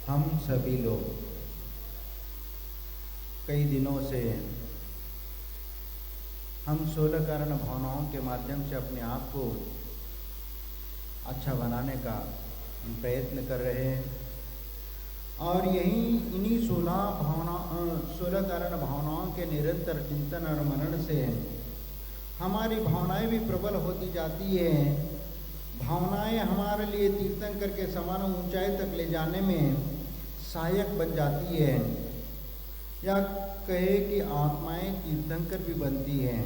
हम सभी लोग कई दिनों से हम 16 कारण भावनाओं के माध्यम से अपने आप को अच्छा बनाने का प्रयत्न कर रहे हैं और इन्हीं 16 कारण भावनाओं के निरंतर चिंतन और मनन से हमारी भावनाएं भी प्रबल होती जाती हैं। भावनाएं हमारे लिए तीर्थंकर के समान ऊंचाई तक ले जाने में सहायक बन जाती है, या कहे कि आत्माएं तीर्थंकर भी बनती हैं।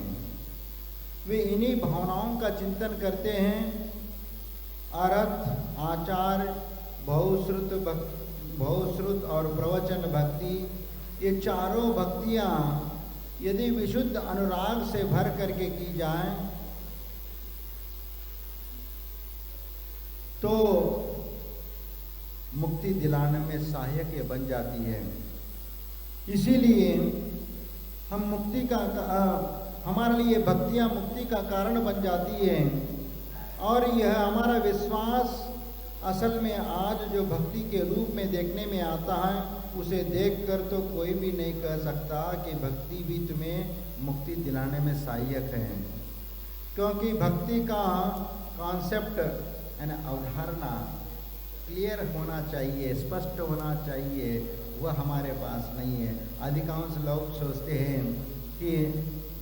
वे इन्हीं भावनाओं का चिंतन करते हैं। अर्थ, आचार, बहुश्रुत और प्रवचन भक्ति, ये चारों भक्तियाँ यदि विशुद्ध अनुराग से भर करके की जाएं तो मुक्ति दिलाने में सहायक बन जाती है। इसीलिए हम हमारे लिए भक्तियाँ मुक्ति का कारण बन जाती है। और यह हमारा विश्वास असल में आज जो भक्ति के रूप में देखने में आता है, उसे देखकर तो कोई भी नहीं कह सकता कि भक्ति भी तुम्हें मुक्ति दिलाने में सहायक है, क्योंकि भक्ति का कॉन्सेप्ट यानी अवधारणा क्लियर होना चाहिए, स्पष्ट होना चाहिए, वह हमारे पास नहीं है। अधिकांश लोग सोचते हैं कि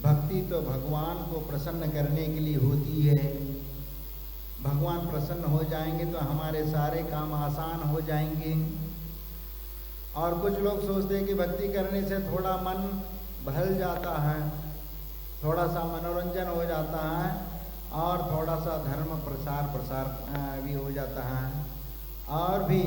भक्ति तो भगवान को प्रसन्न करने के लिए होती है, भगवान प्रसन्न हो जाएंगे तो हमारे सारे काम आसान हो जाएंगे। और कुछ लोग सोचते हैं कि भक्ति करने से थोड़ा मन बहल जाता है, थोड़ा सा मनोरंजन हो जाता है और थोड़ा सा धर्म प्रसार भी हो जाता है। और भी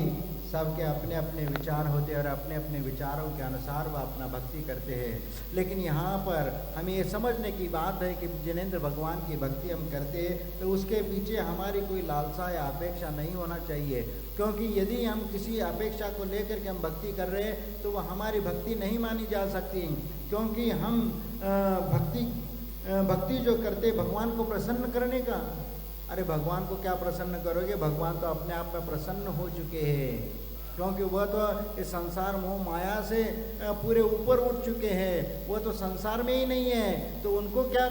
सबके अपने अपने विचार होते हैं और अपने अपने विचारों के अनुसार वह अपना भक्ति करते हैं। लेकिन यहाँ पर हमें ये समझने की बात है कि जिनेंद्र भगवान की भक्ति हम करते हैं तो उसके पीछे हमारी कोई लालसा या अपेक्षा नहीं होना चाहिए, क्योंकि यदि हम किसी अपेक्षा को लेकर के हम भक्ति कर रहे हैं तो वह हमारी भक्ति नहीं मानी जा सकती, क्योंकि हम भक्ति जो करते भगवान को प्रसन्न करने का। अरे भगवान को क्या प्रसन्न करोगे, भगवान तो अपने आप में प्रसन्न हो चुके हैं, क्योंकि वह तो इस संसार मोह माया से पूरे ऊपर उठ चुके हैं, वह तो संसार में ही नहीं है, तो उनको क्या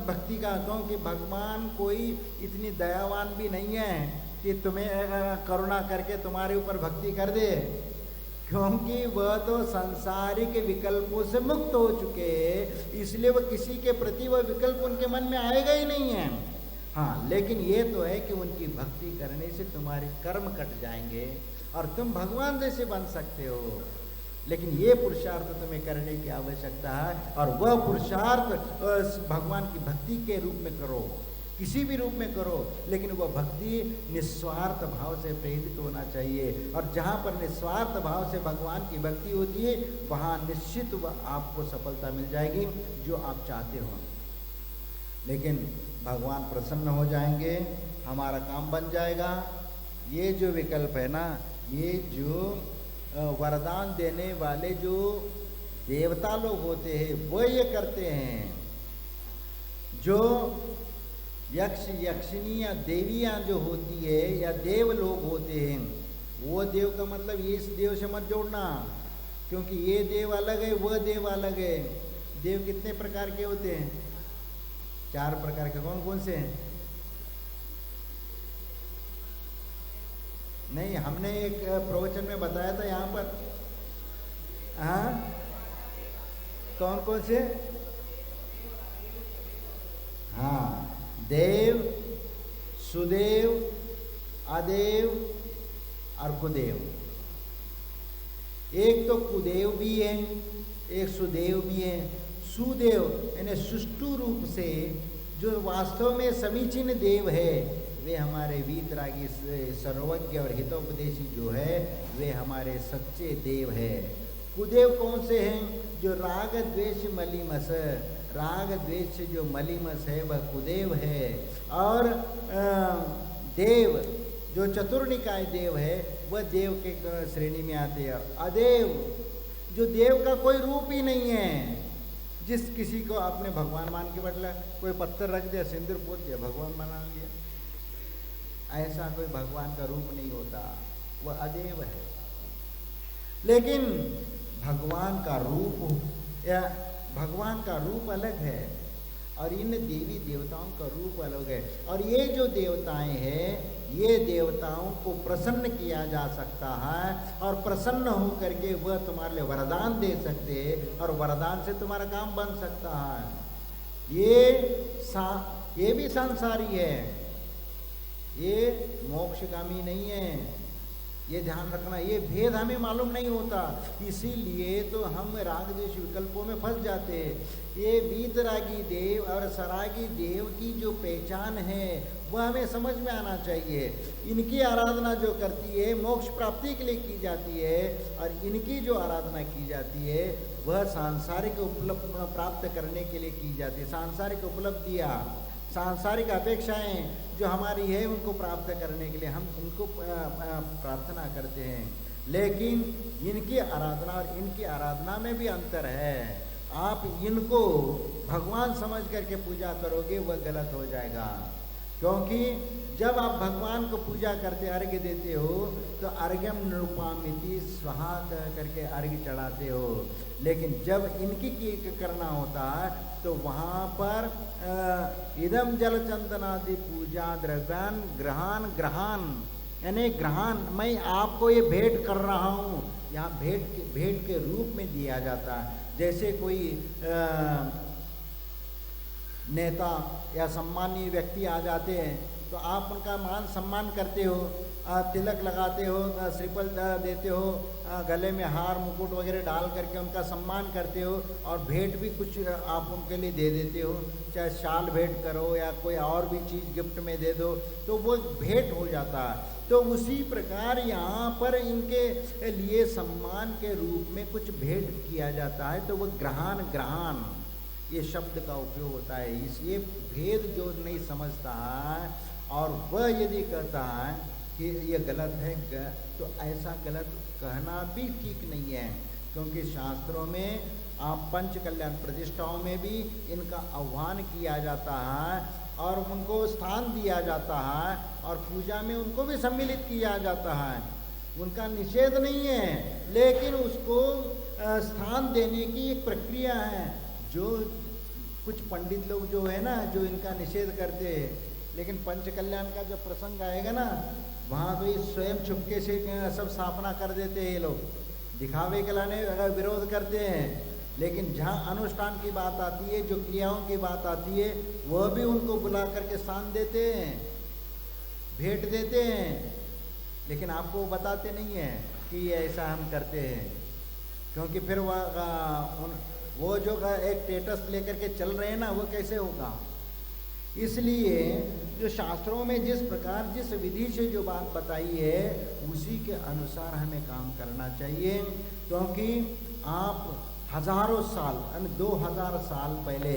भक्ति का। क्योंकि भगवान कोई इतनी दयावान भी नहीं है कि तुम्हें करुणा करके तुम्हारे ऊपर भक्ति कर दे, क्योंकि वह तो सांसारिक विकल्पों से मुक्त हो चुके हैं, इसलिए वह किसी के प्रति वह विकल्प उनके मन में आएगा ही नहीं है। हाँ, लेकिन ये तो है कि उनकी भक्ति करने से तुम्हारे कर्म कट जाएंगे और तुम भगवान जैसे बन सकते हो। लेकिन ये पुरुषार्थ तुम्हें करने की आवश्यकता है, और वह पुरुषार्थ भगवान की भक्ति के रूप में करो, किसी भी रूप में करो, लेकिन वह भक्ति निस्वार्थ भाव से प्रेरित होना चाहिए। और जहाँ पर निस्वार्थ भाव से भगवान की भक्ति होती है, वहाँ निश्चित वह आपको सफलता मिल जाएगी जो आप चाहते हो। लेकिन भगवान प्रसन्न हो जाएंगे, हमारा काम बन जाएगा। ये जो विकल्प है ना, ये जो वरदान देने वाले जो देवता लोग होते हैं वो ये करते हैं। जो यक्ष यक्षिणी या देवियाँ जो होती है या देव लोग होते हैं, वो देव का मतलब ये इस देव से मत जोड़ना, क्योंकि ये देव अलग है, वह देव अलग है। देव कितने प्रकार के होते हैं? 4 प्रकार के। कौन कौन से हैं? नहीं, हमने एक प्रवचन में बताया था यहाँ पर। हाँ, कौन कौन से? हाँ, देव, सुदेव, अदेव और कुदेव। एक तो कुदेव भी है, एक सुदेव भी है। सुदेव यानी सुष्टु रूप से जो वास्तव में समीचीन देव है, वे हमारे वीतरागी सर्वज्ञ और हितोपदेशी जो है, वे हमारे सच्चे देव है। कुदेव कौन से हैं? जो राग द्वेष मलिमस, राग द्वेष जो मलिमस है वह कुदेव है। और देव जो चतुर्निकाय देव है, वह देव के श्रेणी में आते हैं। अदेव जो देव का कोई रूप ही नहीं है, जिस किसी को आपने भगवान मान के बदला, कोई पत्थर रख दिया, सिंदूर पोत दिया, भगवान बना लिया, ऐसा कोई भगवान का रूप नहीं होता, वह अदेव है। लेकिन भगवान का रूप या भगवान का रूप अलग है और इन देवी देवताओं का रूप अलग है। और ये जो देवताएं हैं, ये देवताओं को प्रसन्न किया जा सकता है और प्रसन्न हो करके वह तुम्हारे लिए वरदान दे सकते हैं और वरदान से तुम्हारा काम बन सकता है। ये भी सांसारी है, ये मोक्षगामी नहीं है। ये ध्यान रखना, ये भेद हमें मालूम नहीं होता, इसीलिए तो हम राग द्वेष विकल्पों में फंस जाते हैं। ये वीतरागी देव और सरागी देव की जो पहचान है वह हमें समझ में आना चाहिए। इनकी आराधना जो करती है मोक्ष प्राप्ति के लिए की जाती है और इनकी जो आराधना की जाती है वह सांसारिक उपलब्ध प्राप्त करने के लिए की जाती है। सांसारिक उपलब्धियाँ, सांसारिक अपेक्षाएं जो हमारी है उनको प्राप्त करने के लिए हम उनको प्रार्थना करते हैं। लेकिन इनकी आराधना और इनकी आराधना में भी अंतर है। आप इनको भगवान समझ करके पूजा करोगे वह गलत हो जाएगा, क्योंकि जब आप भगवान को पूजा करते अर्घ्य देते हो तो अर्घ्यम निरूपामिति स्वाहा करके अर्घ्य चढ़ाते हो। लेकिन जब इनकी करना होता है तो वहाँ पर इदम जल चंदनादि पूजा द्रव्यान ग्रहण यानी ग्रहण, मैं आपको ये भेंट कर रहा हूँ, यहाँ भेंट के रूप में दिया जाता है। जैसे कोई नेता या सम्मानीय व्यक्ति आ जाते हैं तो आप उनका मान सम्मान करते हो, तिलक लगाते हो, श्रीफल देते हो, गले में हार मुकुट वगैरह डाल करके उनका सम्मान करते हो और भेंट भी कुछ आप उनके लिए दे देते हो, चाहे शाल भेंट करो या कोई और भी चीज़ गिफ्ट में दे दो तो वो भेंट हो जाता है। तो उसी प्रकार यहाँ पर इनके लिए सम्मान के रूप में कुछ भेंट किया जाता है, तो वो ग्रहण ये शब्द का उपयोग होता है। इसलिए भेद जो नहीं समझता है और वह यदि कहता है कि ये गलत है तो ऐसा गलत कहना भी ठीक नहीं है, क्योंकि शास्त्रों में आप पंच कल्याण प्रतिष्ठाओं में भी इनका आह्वान किया जाता है और उनको स्थान दिया जाता है और पूजा में उनको भी सम्मिलित किया जाता है। उनका निषेध नहीं है, लेकिन उसको स्थान देने की एक प्रक्रिया है। जो कुछ पंडित लोग जो है ना, जो इनका निषेध करते हैं, लेकिन पंच कल्याण का जब प्रसंग आएगा ना, वहाँ तो ये स्वयं चुपके से सब स्थापना कर देते हैं। ये लोग दिखावे के लिए विरोध करते हैं, लेकिन जहाँ अनुष्ठान की बात आती है, जो क्रियाओं की बात आती है, वह भी उनको बुला करके स्थान देते हैं, भेंट देते हैं, लेकिन आपको बताते नहीं हैं कि ऐसा हम करते हैं, क्योंकि फिर वो जो एक स्टेटस लेकर के चल रहे हैं ना, वो कैसे होगा। इसलिए जो शास्त्रों में जिस प्रकार जिस विधि से जो बात बताई है उसी के अनुसार हमें काम करना चाहिए, क्योंकि आप हजारों साल 2000 साल पहले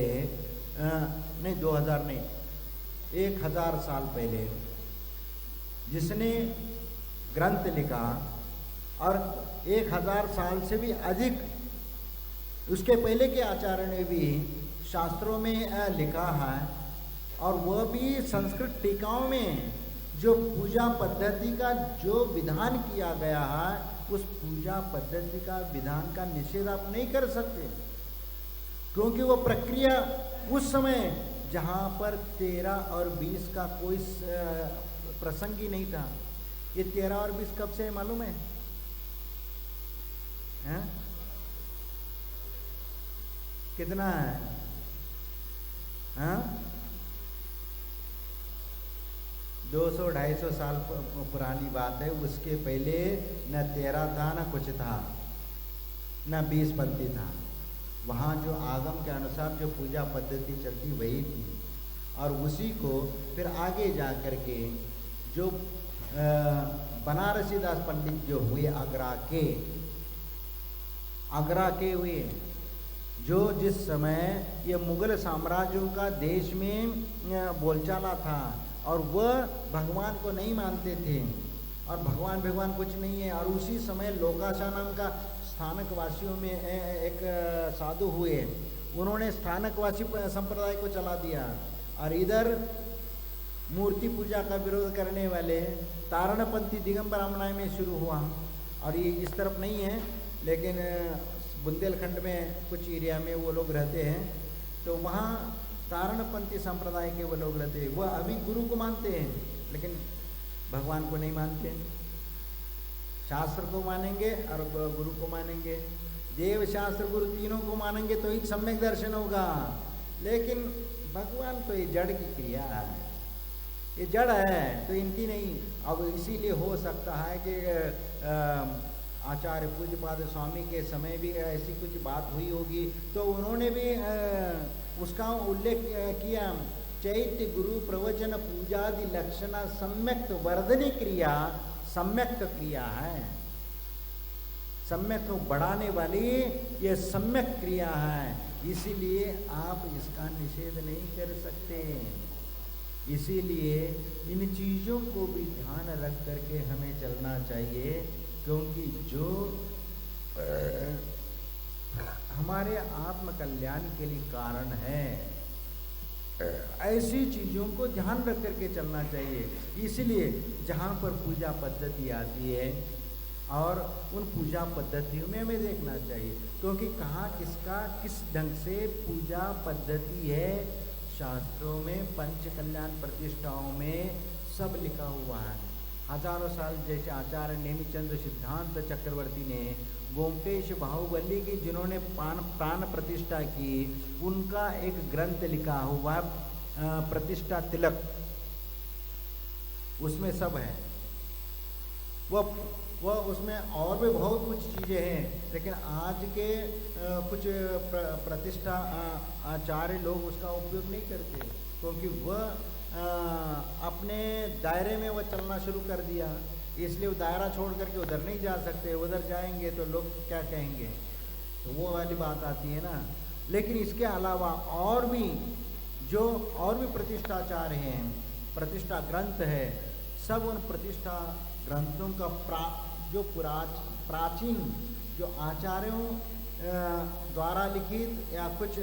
नहीं 2000 नहीं 1000 साल पहले जिसने ग्रंथ लिखा और 1000 साल से भी अधिक उसके पहले के आचार्य ने भी शास्त्रों में लिखा है, और वह भी संस्कृत टीकाओं में जो पूजा पद्धति का जो विधान किया गया है, उस पूजा पद्धति का विधान का निषेध आप नहीं कर सकते, क्योंकि वो प्रक्रिया उस समय जहाँ पर 13 और 20 का कोई प्रसंग ही नहीं था। ये 13 और 20 कब से मालूम है? कितना है? हाँ, 200-250 साल पुरानी बात है। उसके पहले न 13 था न कुछ था, न 20 पंथी था। वहाँ जो आगम के अनुसार जो पूजा पद्धति चलती वही थी, और उसी को फिर आगे जा कर के जो बनारसी दास पंडित जो हुए आगरा के हुए, जो जिस समय ये मुगल साम्राज्यों का देश में बोलचाला था और वह भगवान को नहीं मानते थे और भगवान कुछ नहीं है। और उसी समय लोकाशा नाम का स्थानक वासियों में एक साधु हुए, उन्होंने स्थानकवासी संप्रदाय को चला दिया और इधर मूर्ति पूजा का विरोध करने वाले तारणपंथी दिगंबर अनुयायी में शुरू हुआ और ये इस तरफ नहीं है, लेकिन बुंदेलखंड में कुछ एरिया में वो लोग रहते हैं, तो वहाँ तारणपंथी संप्रदाय के वो लोग रहते हैं। वह अभी गुरु को मानते हैं लेकिन भगवान को नहीं मानते। शास्त्र को मानेंगे और गुरु को मानेंगे, देव शास्त्र गुरु तीनों को मानेंगे तो ही सम्यक दर्शन होगा। लेकिन भगवान तो ये जड़ की क्रिया है, ये जड़ है, तो इनकी नहीं। अब इसीलिए हो सकता है कि आचार्य पूज्यपाद स्वामी के समय भी ऐसी कुछ बात हुई होगी, तो उन्होंने भी उसका उल्लेख किया। चैत्य गुरु प्रवचन पूजादि लक्षणा सम्यक वर्धनी क्रिया सम्यक क्रिया है, सम्यक को बढ़ाने वाली ये सम्यक क्रिया है, इसीलिए आप इसका निषेध नहीं कर सकते। इसीलिए इन चीज़ों को भी ध्यान रख करके हमें चलना चाहिए, क्योंकि जो हमारे आत्म कल्याण के लिए कारण है, ऐसी चीज़ों को ध्यान रख करके चलना चाहिए। इसलिए जहाँ पर पूजा पद्धति आती है और उन पूजा पद्धतियों में हमें देखना चाहिए, क्योंकि कहाँ किसका किस ढंग से पूजा पद्धति है। शास्त्रों में पंच कल्याण प्रतिष्ठाओं में सब लिखा हुआ है। हजारों साल जैसे आचार्य नेमिचंद्र सिद्धांत चक्रवर्ती ने गोमटेश बाहुबली की जिन्होंने प्राण प्रतिष्ठा की, उनका एक ग्रंथ लिखा हुआ प्रतिष्ठा तिलक, उसमें सब है। वह उसमें और भी बहुत कुछ चीज़ें हैं, लेकिन आज के कुछ प्रतिष्ठा आचार्य लोग उसका उपयोग नहीं करते, क्योंकि वह अपने दायरे में वह चलना शुरू कर दिया, इसलिए वो दायरा छोड़ करके उधर नहीं जा सकते। उधर जाएंगे तो लोग क्या कहेंगे, तो वो वाली बात आती है ना। लेकिन इसके अलावा और भी प्रतिष्ठाचार्य हैं, प्रतिष्ठा ग्रंथ है, सब उन प्रतिष्ठा ग्रंथों का जो प्राचीन जो आचार्यों द्वारा लिखित या कुछ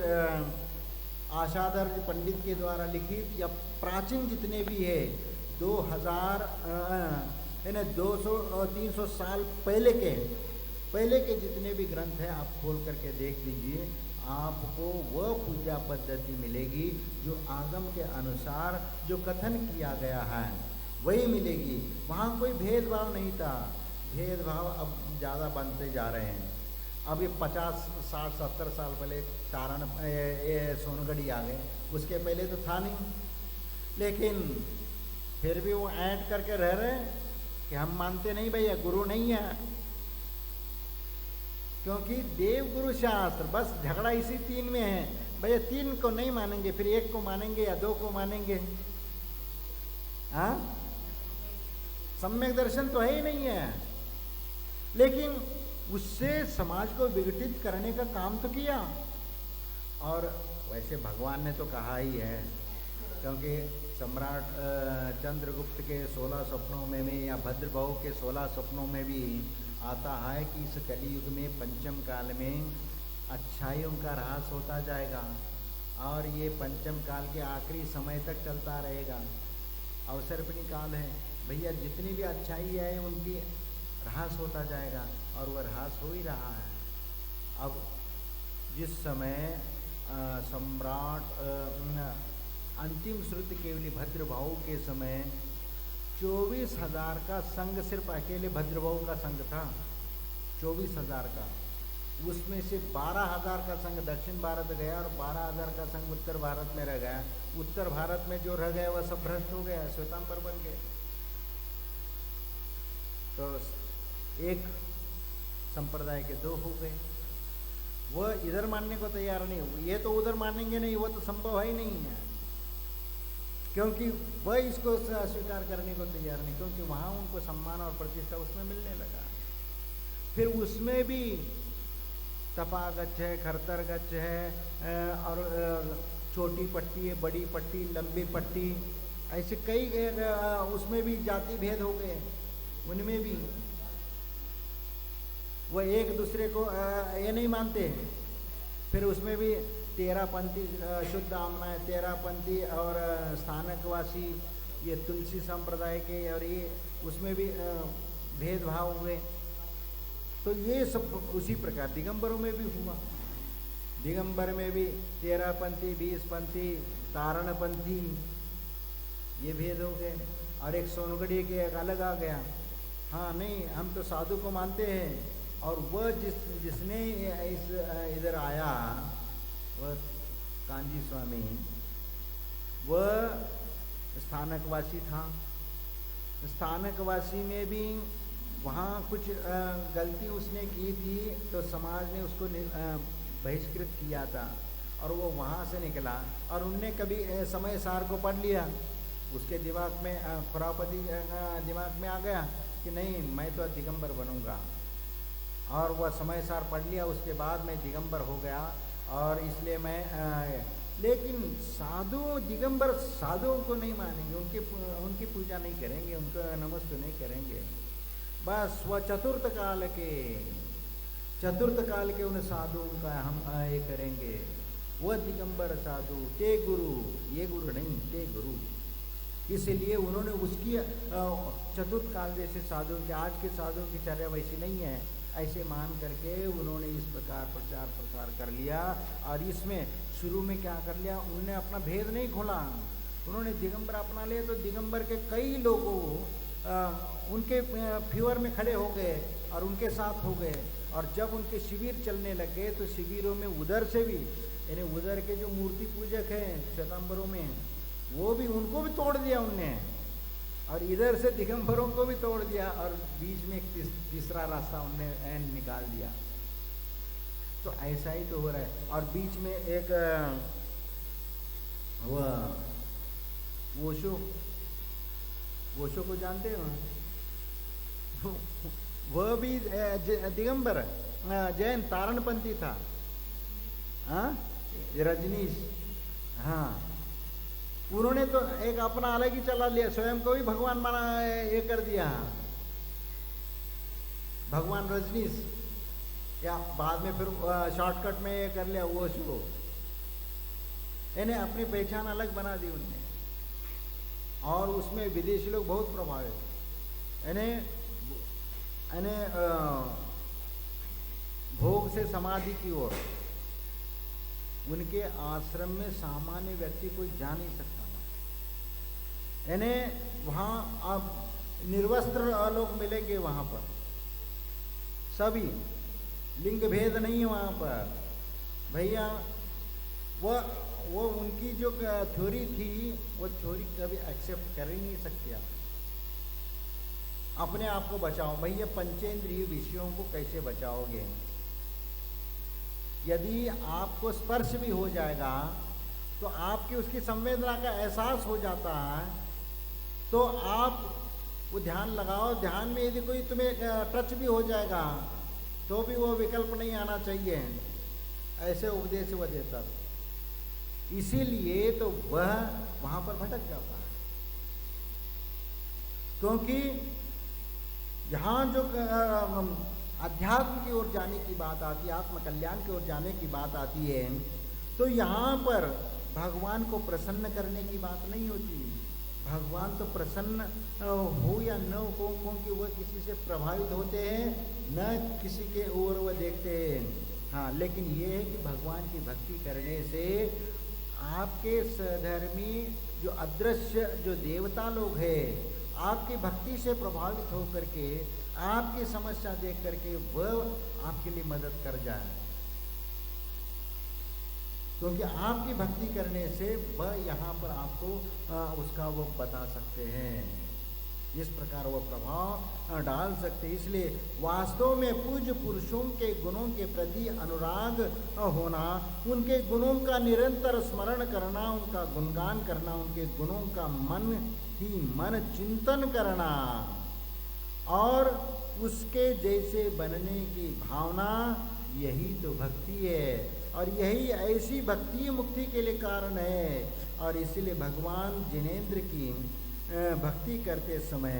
आशाधर पंडित के द्वारा लिखित या प्राचीन जितने भी है 2000 200-300 साल पहले के जितने भी ग्रंथ हैं, आप खोल करके देख लीजिए, आपको वह पूजा पद्धति मिलेगी जो आगम के अनुसार जो कथन किया गया है वही मिलेगी। वहाँ कोई भेदभाव नहीं था। भेदभाव अब ज़्यादा बनते जा रहे हैं। अब ये 50, 60, 70 साल पहले सोनगढ़ी आ गए, उसके पहले तो था नहीं, लेकिन फिर भी वो ऐड करके रह रहे हैं कि हम मानते नहीं भैया, गुरु नहीं है, क्योंकि देव गुरु शास्त्र बस झगड़ा इसी 3 में है। भैया 3 को नहीं मानेंगे, फिर 1 को मानेंगे या 2 को मानेंगे? हाँ, सम्यक दर्शन तो है ही नहीं है, लेकिन उससे समाज को विघटित करने का काम तो किया। और वैसे भगवान ने तो कहा ही है, क्योंकि सम्राट चंद्रगुप्त के 16 सपनों में भी या भद्रभाव के 16 सपनों में भी आता है कि इस कलियुग में पंचम काल में अच्छाइयों का ह्रास होता जाएगा और ये पंचम काल के आखिरी समय तक चलता रहेगा। अवसर्पिणी काल है भैया, जितनी भी अच्छाई है उनकी ह्रास होता जाएगा और वह ह्रास हो ही रहा है। अब जिस समय सम्राट अंतिम श्रुति केवली भद्रभाव के समय 24,000 का संघ सिर्फ अकेले भद्रभाव का संघ था, 24,000 का। उसमें से 12,000 का संघ दक्षिण भारत गया और 12,000 का संघ उत्तर भारत में रह गया। उत्तर भारत में जो रह गया वह सब भ्रष्ट हो गया, श्वेतांबर बन गए। तो एक संप्रदाय के 2 हो गए। वह इधर मानने को तैयार नहीं, ये तो उधर मानेंगे नहीं, वो तो संभव है ही नहीं है, क्योंकि वह इसको स्वीकार करने को तैयार नहीं, क्योंकि वहाँ उनको सम्मान और प्रतिष्ठा उसमें मिलने लगा। फिर उसमें भी तपागच्छ है, खरतरगच्छ है और छोटी पट्टी है, बड़ी पट्टी, लंबी पट्टी, ऐसे कई उसमें भी जाति भेद हो गए। उनमें भी वह एक दूसरे को ये नहीं मानते। फिर उसमें भी 13पंथी शुद्ध आमना है, 13पंथी और स्थानकवासी, ये तुलसी संप्रदाय के, और ये उसमें भी भेदभाव हुए। तो ये सब उसी प्रकार दिगंबरों में भी हुआ। दिगंबर में भी 13पंथी, 20पंथी, तारणपंथी, ये भेद हो गए। और एक सोनगढ़ी के एक अलग आ गया। हाँ नहीं, हम तो साधु को मानते हैं। और वह जिसने इस इधर आया, वह कांजी स्वामी, वह स्थानकवासी था। स्थानकवासी में भी वहाँ कुछ गलती उसने की थी, तो समाज ने उसको बहिष्कृत किया था और वो वहाँ से निकला। और उनने कभी समय सार को पढ़ लिया, उसके दिमाग में खुरापति दिमाग में आ गया कि नहीं, मैं तो दिगंबर बनूंगा। और वह समय सार पढ़ लिया, उसके बाद मैं दिगंबर हो गया। और इसलिए मैं लेकिन साधु दिगंबर साधुओं को नहीं मानेंगे, उनकी पूजा नहीं करेंगे, उनको नमस्ते नहीं करेंगे। बस वह चतुर्थ काल के उन साधुओं का हम ये करेंगे। वह दिगंबर साधु ते गुरु, ये गुरु नहीं, ते गुरु। इसलिए उन्होंने उसकी चतुर्थ काल जैसे साधुओं के, आज के साधुओं की चर्या वैसी नहीं है, ऐसे मान करके उन्होंने इस प्रकार प्रचार प्रसार कर लिया। और इसमें शुरू में क्या कर लिया, उन्होंने अपना भेद नहीं खोला, उन्होंने दिगंबर अपना लिया। तो दिगंबर के कई लोगों उनके फीवर में खड़े हो गए और उनके साथ हो गए। और जब उनके शिविर चलने लग गए तो शिविरों में उधर से भी, यानी उधर के जो मूर्ति पूजक हैं श्वेतांबरों में, वो भी, उनको भी तोड़ दिया उनने, और इधर से दिगंबरों को भी तोड़ दिया। और बीच में एक तीसरा रास्ता उनने निकाल दिया। तो ऐसा ही तो हो रहा है। और बीच में एक वोशो को जानते हो, वह भी दिगंबर जैन तारणपंथी था। हाँ, रजनीश, हाँ, उन्होंने तो एक अपना अलग ही चला लिया, स्वयं को भी भगवान माना, ये कर दिया भगवान रजनीश, या बाद में फिर शॉर्टकट में ये कर लिया वो शो। इन्हें अपनी पहचान अलग बना दी उनने, और उसमें विदेशी लोग बहुत प्रभावित। इन्हें भोग से समाधि की ओर, उनके आश्रम में सामान्य व्यक्ति कोई जा नहीं सकता। इन्हें वहाँ आप निर्वस्त्र लोग मिलेंगे, वहाँ पर सभी, लिंग भेद नहीं है वहाँ पर भैया। वो उनकी जो थ्योरी थी, वो थ्योरी कभी एक्सेप्ट कर ही नहीं सकते आप। अपने आप को बचाओ भैया, पंचेंद्रिय विषयों को कैसे बचाओगे? यदि आपको स्पर्श भी हो जाएगा तो आपकी उसकी संवेदना का एहसास हो जाता है, तो आप वो ध्यान लगाओ। ध्यान में यदि कोई तुम्हें टच भी हो जाएगा तो भी वो विकल्प नहीं आना चाहिए, ऐसे उपदेश वह देता था। इसीलिए तो वह वहां पर भटक जाता है, क्योंकि जहाँ जो अध्यात्म की ओर जाने की बात आती है, आत्मकल्याण की ओर जाने की बात आती है, तो यहाँ पर भगवान को प्रसन्न करने की बात नहीं होती। भगवान तो प्रसन्न हो या न हो, क्योंकि वह किसी से प्रभावित होते हैं, न किसी के ओर वह देखते हैं। हाँ, लेकिन ये है कि भगवान की भक्ति करने से आपके सहधर्मी जो अदृश्य जो देवता लोग हैं, आपकी भक्ति से प्रभावित होकर के, आपकी समस्या देख करके वह आपके लिए मदद कर जाए, क्योंकि आपकी भक्ति करने से वह यहाँ पर आपको उसका वो बता सकते हैं, इस प्रकार वो प्रभाव डाल सकते। इसलिए वास्तव में पूज्य पुरुषों के गुणों के प्रति अनुराग होना, उनके गुणों का निरंतर स्मरण करना, उनका गुणगान करना, उनके गुणों का मन ही मन चिंतन करना और उसके जैसे बनने की भावना, यही तो भक्ति है। और यही ऐसी भक्ति मुक्ति के लिए कारण है। और इसीलिए भगवान जिनेंद्र की भक्ति करते समय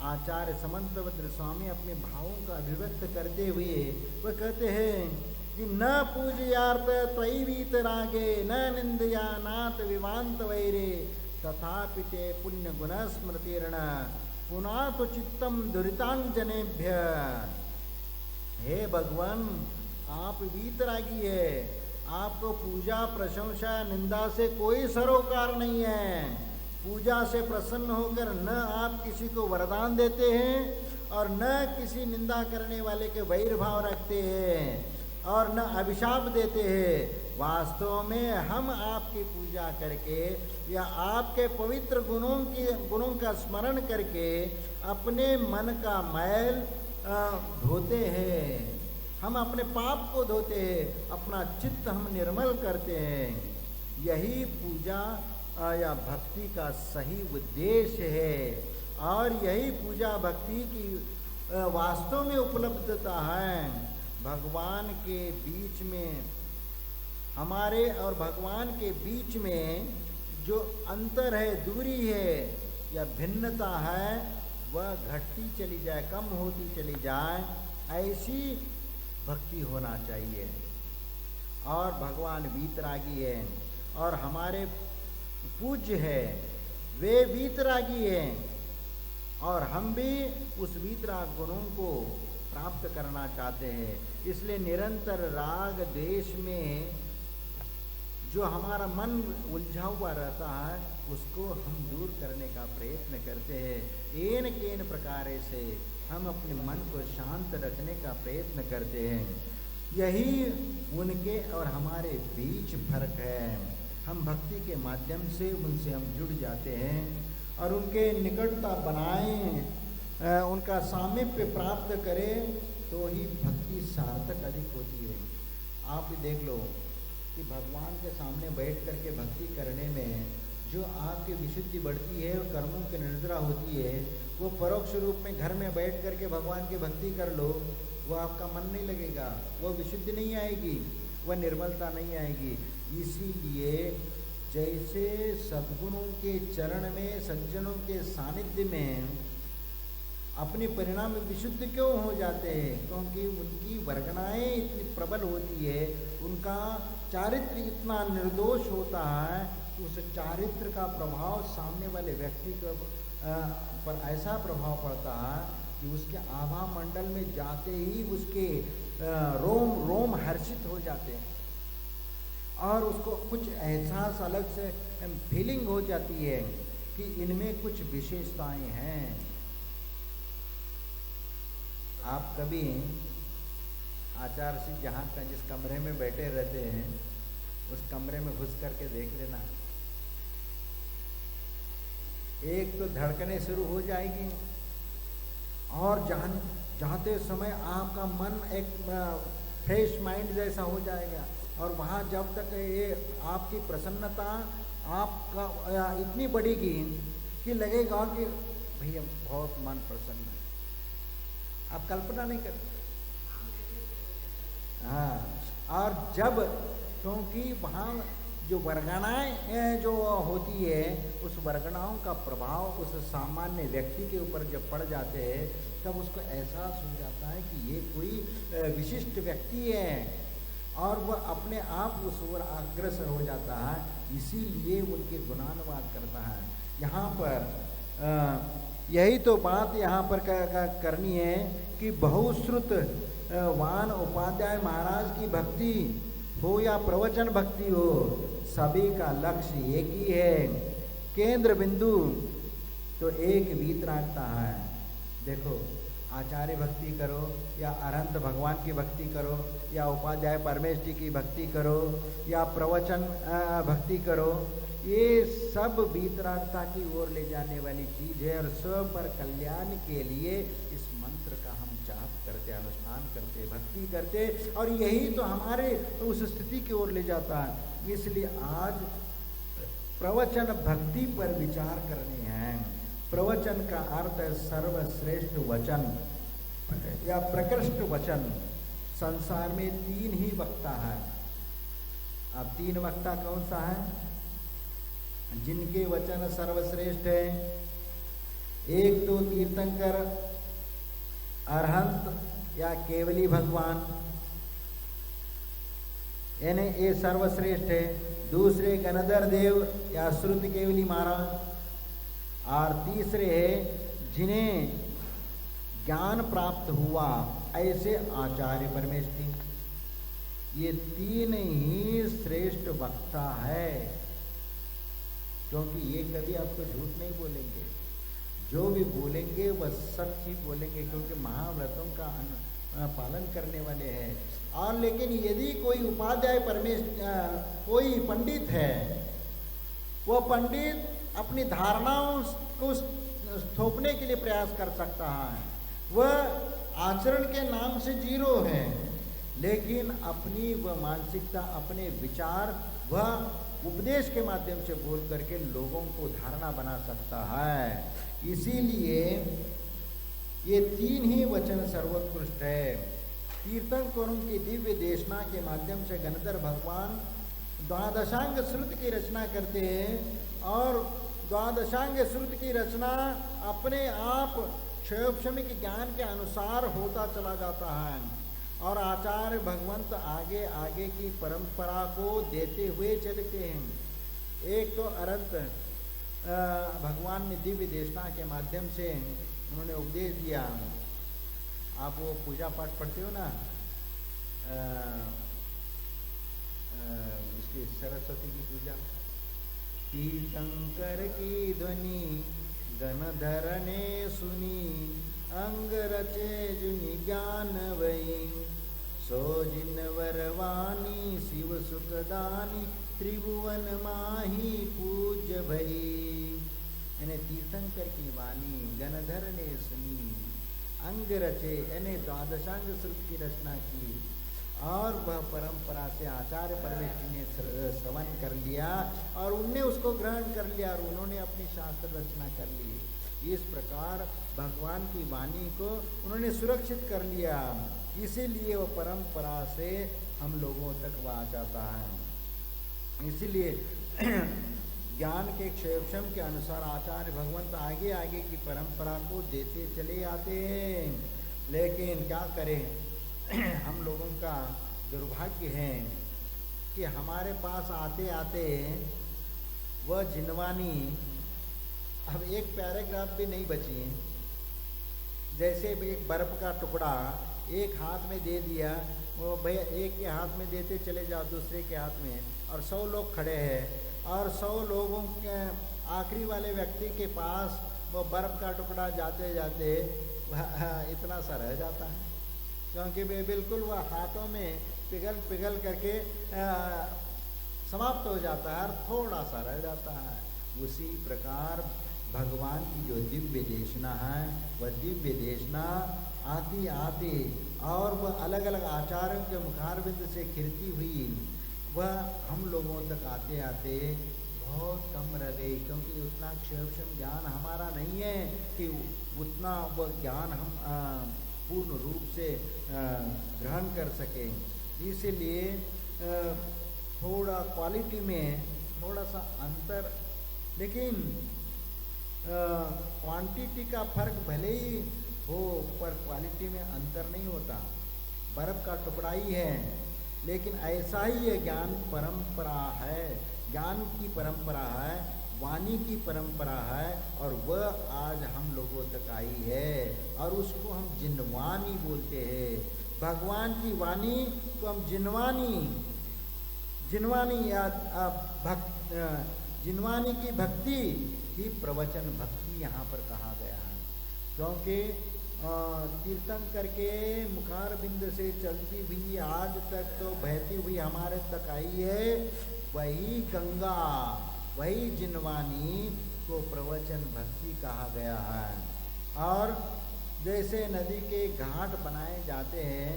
आचार्य समंतभद्र स्वामी अपने भावों का अभिव्यक्त करते हुए वह कहते हैं कि न पूजयार्थ त्वयिवीत रागे, न निंदया नाथ विवांत वैरे, तथापि ते पुण्य गुण स्मृतिर्ण पुनातो चित्तम दुरितांजनेभ्य। हे भगवान, आप वीतरागी है, आपको पूजा प्रशंसा निंदा से कोई सरोकार नहीं है। पूजा से प्रसन्न होकर न आप किसी को वरदान देते हैं और न किसी निंदा करने वाले के वैर भाव रखते हैं और न अभिशाप देते हैं। वास्तव में हम आपकी पूजा करके या आपके पवित्र गुणों का स्मरण करके अपने मन का मैल धोते हैं। हम अपने पाप को धोते हैं, अपना चित्त हम निर्मल करते हैं। यही पूजा या भक्ति का सही उद्देश्य है और यही पूजा भक्ति की वास्तव में उपलब्धता है। भगवान के बीच में, हमारे और भगवान के बीच में जो अंतर है, दूरी है या भिन्नता है, वह घटती चली जाए, कम होती चली जाए, ऐसी भक्ति होना चाहिए। और भगवान वीतरागी है और हमारे पूज्य है, वे वीतरागी हैं और हम भी उस वीतराग गुणों को प्राप्त करना चाहते हैं। इसलिए निरंतर राग द्वेष में जो हमारा मन उलझा हुआ रहता है, उसको हम दूर करने का प्रयत्न करते हैं। एन केन प्रकार से हम अपने मन को शांत रखने का प्रयत्न करते हैं। यही उनके और हमारे बीच फर्क है। हम भक्ति के माध्यम से उनसे हम जुड़ जाते हैं और उनके निकटता बनाएं, उनका सामीप्य प्राप्त करें, तो ही भक्ति सार्थक अधिक होती है। आप भी देख लो कि भगवान के सामने बैठ कर के भक्ति करने में जो आपकी विशुद्धि बढ़ती है और कर्मों की निर्जरा होती है, वो परोक्ष रूप में घर में बैठ कर के भगवान की भक्ति कर लो, वो आपका मन नहीं लगेगा, वो विशुद्धि नहीं आएगी, वह निर्मलता नहीं आएगी। इसीलिए जैसे सद्गुणों के चरण में, सज्जनों के सानिध्य में अपने परिणाम विशुद्ध क्यों हो जाते हैं? क्योंकि उनकी वर्गणाएं इतनी प्रबल होती है, उनका चारित्र इतना निर्दोष होता है, उस चारित्र का प्रभाव सामने वाले व्यक्ति पर ऐसा प्रभाव पड़ता है कि उसके आभा मंडल में जाते ही उसके रोम रोम हर्षित हो जाते हैं और उसको कुछ एहसास अलग से फीलिंग हो जाती है कि इनमें कुछ विशेषताएं हैं। आप कभी आचार्य सिंह जहाँ का जिस कमरे में बैठे रहते हैं, उस कमरे में घुस करके देख लेना, एक तो धड़कने शुरू हो जाएगी और जाते समय आपका मन एक फ्रेश माइंड जैसा हो जाएगा और वहाँ जब तक ये आपकी प्रसन्नता आपका इतनी बढ़ेगी कि लगेगा कि भैया बहुत मन प्रसन्न है। आप कल्पना नहीं करते। हाँ, और जब, क्योंकि वहाँ जो वर्गणाएं जो होती है, उस वर्गणाओं का प्रभाव उस सामान्य व्यक्ति के ऊपर जब पड़ जाते हैं, तब उसको एहसास हो जाता है कि ये कोई विशिष्ट व्यक्ति है और वह अपने आप उस ओर अग्रसर हो जाता है, इसीलिए उनके गुणानुवाद करता है। यहाँ पर यही तो बात यहाँ पर करनी है कि बहुश्रुत वान उपाध्याय महाराज की भक्ति हो या प्रवचन भक्ति हो, सभी का लक्ष्य एक ही है, केंद्र बिंदु तो एक वीतरागता है। देखो, आचार्य भक्ति करो या अरहंत भगवान की भक्ति करो या उपाध्याय परमेश जी की भक्ति करो या प्रवचन भक्ति करो, ये सब वीतरागता की ओर ले जाने वाली चीज़ है और सब पर कल्याण के लिए इस मंत्र का हम जाप करते, अनुष्ठान करते, भक्ति करते और यही तो हमारे उस स्थिति की ओर ले जाता है। इसलिए आज प्रवचन भक्ति पर विचार करने हैं। प्रवचन का अर्थ है सर्वश्रेष्ठ वचन या प्रकृष्ट वचन। संसार में तीन ही वक्ता है। अब तीन वक्ता कौन सा है? जिनके वचन सर्वश्रेष्ठ है, एक तो तीर्थंकर, अरहंत या केवली भगवान, यानी ये सर्वश्रेष्ठ है। दूसरे गणधर देव या श्रुत केवली महाराज, और तीसरे है जिन्हें ज्ञान प्राप्त हुआ ऐसे आचार्य परमेष्टि। ये तीन ही श्रेष्ठ वक्ता है, क्योंकि ये कभी आपको झूठ नहीं बोलेंगे, जो भी बोलेंगे वह सच ही बोलेंगे, क्योंकि महाव्रतों का पालन करने वाले हैं। और लेकिन यदि कोई उपाध्याय कोई पंडित है, वो पंडित अपनी धारणाओं को थोपने के लिए प्रयास कर सकता है, वह आचरण के नाम से जीरो है, लेकिन अपनी वह मानसिकता, अपने विचार वह उपदेश के माध्यम से बोल करके लोगों को धारणा बना सकता है। इसीलिए ये तीन ही वचन सर्वोत्कृष्ट है। तीर्थंकरों की दिव्य देशना के माध्यम से गणधर भगवान द्वादशांग श्रुति की रचना करते हैं, और द्वादशांग श्रुति की रचना अपने आप क्षयोपशमिक ज्ञान के अनुसार होता चला जाता है, और आचार्य भगवंत आगे आगे की परंपरा को देते हुए चलते हैं। एक तो अनंत भगवान ने दिव्य देशना के माध्यम से उन्होंने उपदेश दिया। आप वो पूजा पाठ पढ़ते हो ना, इसकी सरस्वती की पूजा, तीर्थंकर की ध्वनि गणधर ने सुनी, अंग रचे जुनि ज्ञान वही, सो जिन वरवानी शिव सुखदानी, त्रिभुवन माही पूज्य भई। यानी तीर्थंकर की वाणी गणधर ने सुनी, अंग रचे यानी द्वादशांग श्रुति की रचना की, और वह परंपरा से आचार्य परमेष्टि ने श्रवण कर लिया, और उनने उसको ग्रहण कर लिया, और उन्होंने अपनी शास्त्र रचना कर ली। इस प्रकार भगवान की वाणी को उन्होंने सुरक्षित कर लिया, इसीलिए वो परंपरा से हम लोगों तक वह आ जाता है। इसीलिए ज्ञान के क्षेपक्षम के अनुसार आचार्य भगवंत आगे आगे की परंपरा को देते चले आते हैं। लेकिन क्या करें, हम लोगों का दुर्भाग्य है कि हमारे पास आते आते वह जिनवानी अब एक पैराग्राफ भी नहीं बची है। जैसे एक बर्फ का टुकड़ा एक हाथ में दे दिया, वो भैया एक के हाथ में देते चले जाओ दूसरे के हाथ में, और 100 लोग खड़े हैं, और 100 लोगों के आखिरी वाले व्यक्ति के पास वो बर्फ का टुकड़ा जाते जाते इतना सा रह जाता है, क्योंकि वे बिल्कुल वह हाथों में पिघल करके समाप्त हो जाता है, और थोड़ा सा रह जाता है। उसी प्रकार भगवान की जो दिव्य देशना है, वह दिव्य देशना आती आती और वह अलग अलग आचार्यों के मुखारबिंद से खिरती हुई, वह हम लोगों तक आते आते बहुत कम रह गई, क्योंकि उतना क्षेपक्षम ज्ञान हमारा नहीं है कि उतना वह ज्ञान हम पूर्ण रूप से ग्रहण कर सकें। इसलिए थोड़ा क्वालिटी में थोड़ा सा अंतर, लेकिन क्वांटिटी का फर्क भले ही हो, पर क्वालिटी में अंतर नहीं होता। बर्फ का टुकड़ा ही है, लेकिन ऐसा ही ये ज्ञान परंपरा है, ज्ञान की परंपरा है, वाणी की परंपरा है, और वह आज हम लोगों तक आई है, और उसको हम जिनवानी बोलते हैं। भगवान की वाणी को हम जिनवानी या जिनवानी की भक्ति ही प्रवचन भक्ति यहाँ पर कहा गया है, क्योंकि तीर्थंकर के मुखार बिंद से चलती हुई आज तक तो बहती हुई हमारे तक आई है, वही गंगा, वही जिनवानी को प्रवचन भक्ति कहा गया है। और जैसे नदी के घाट बनाए जाते हैं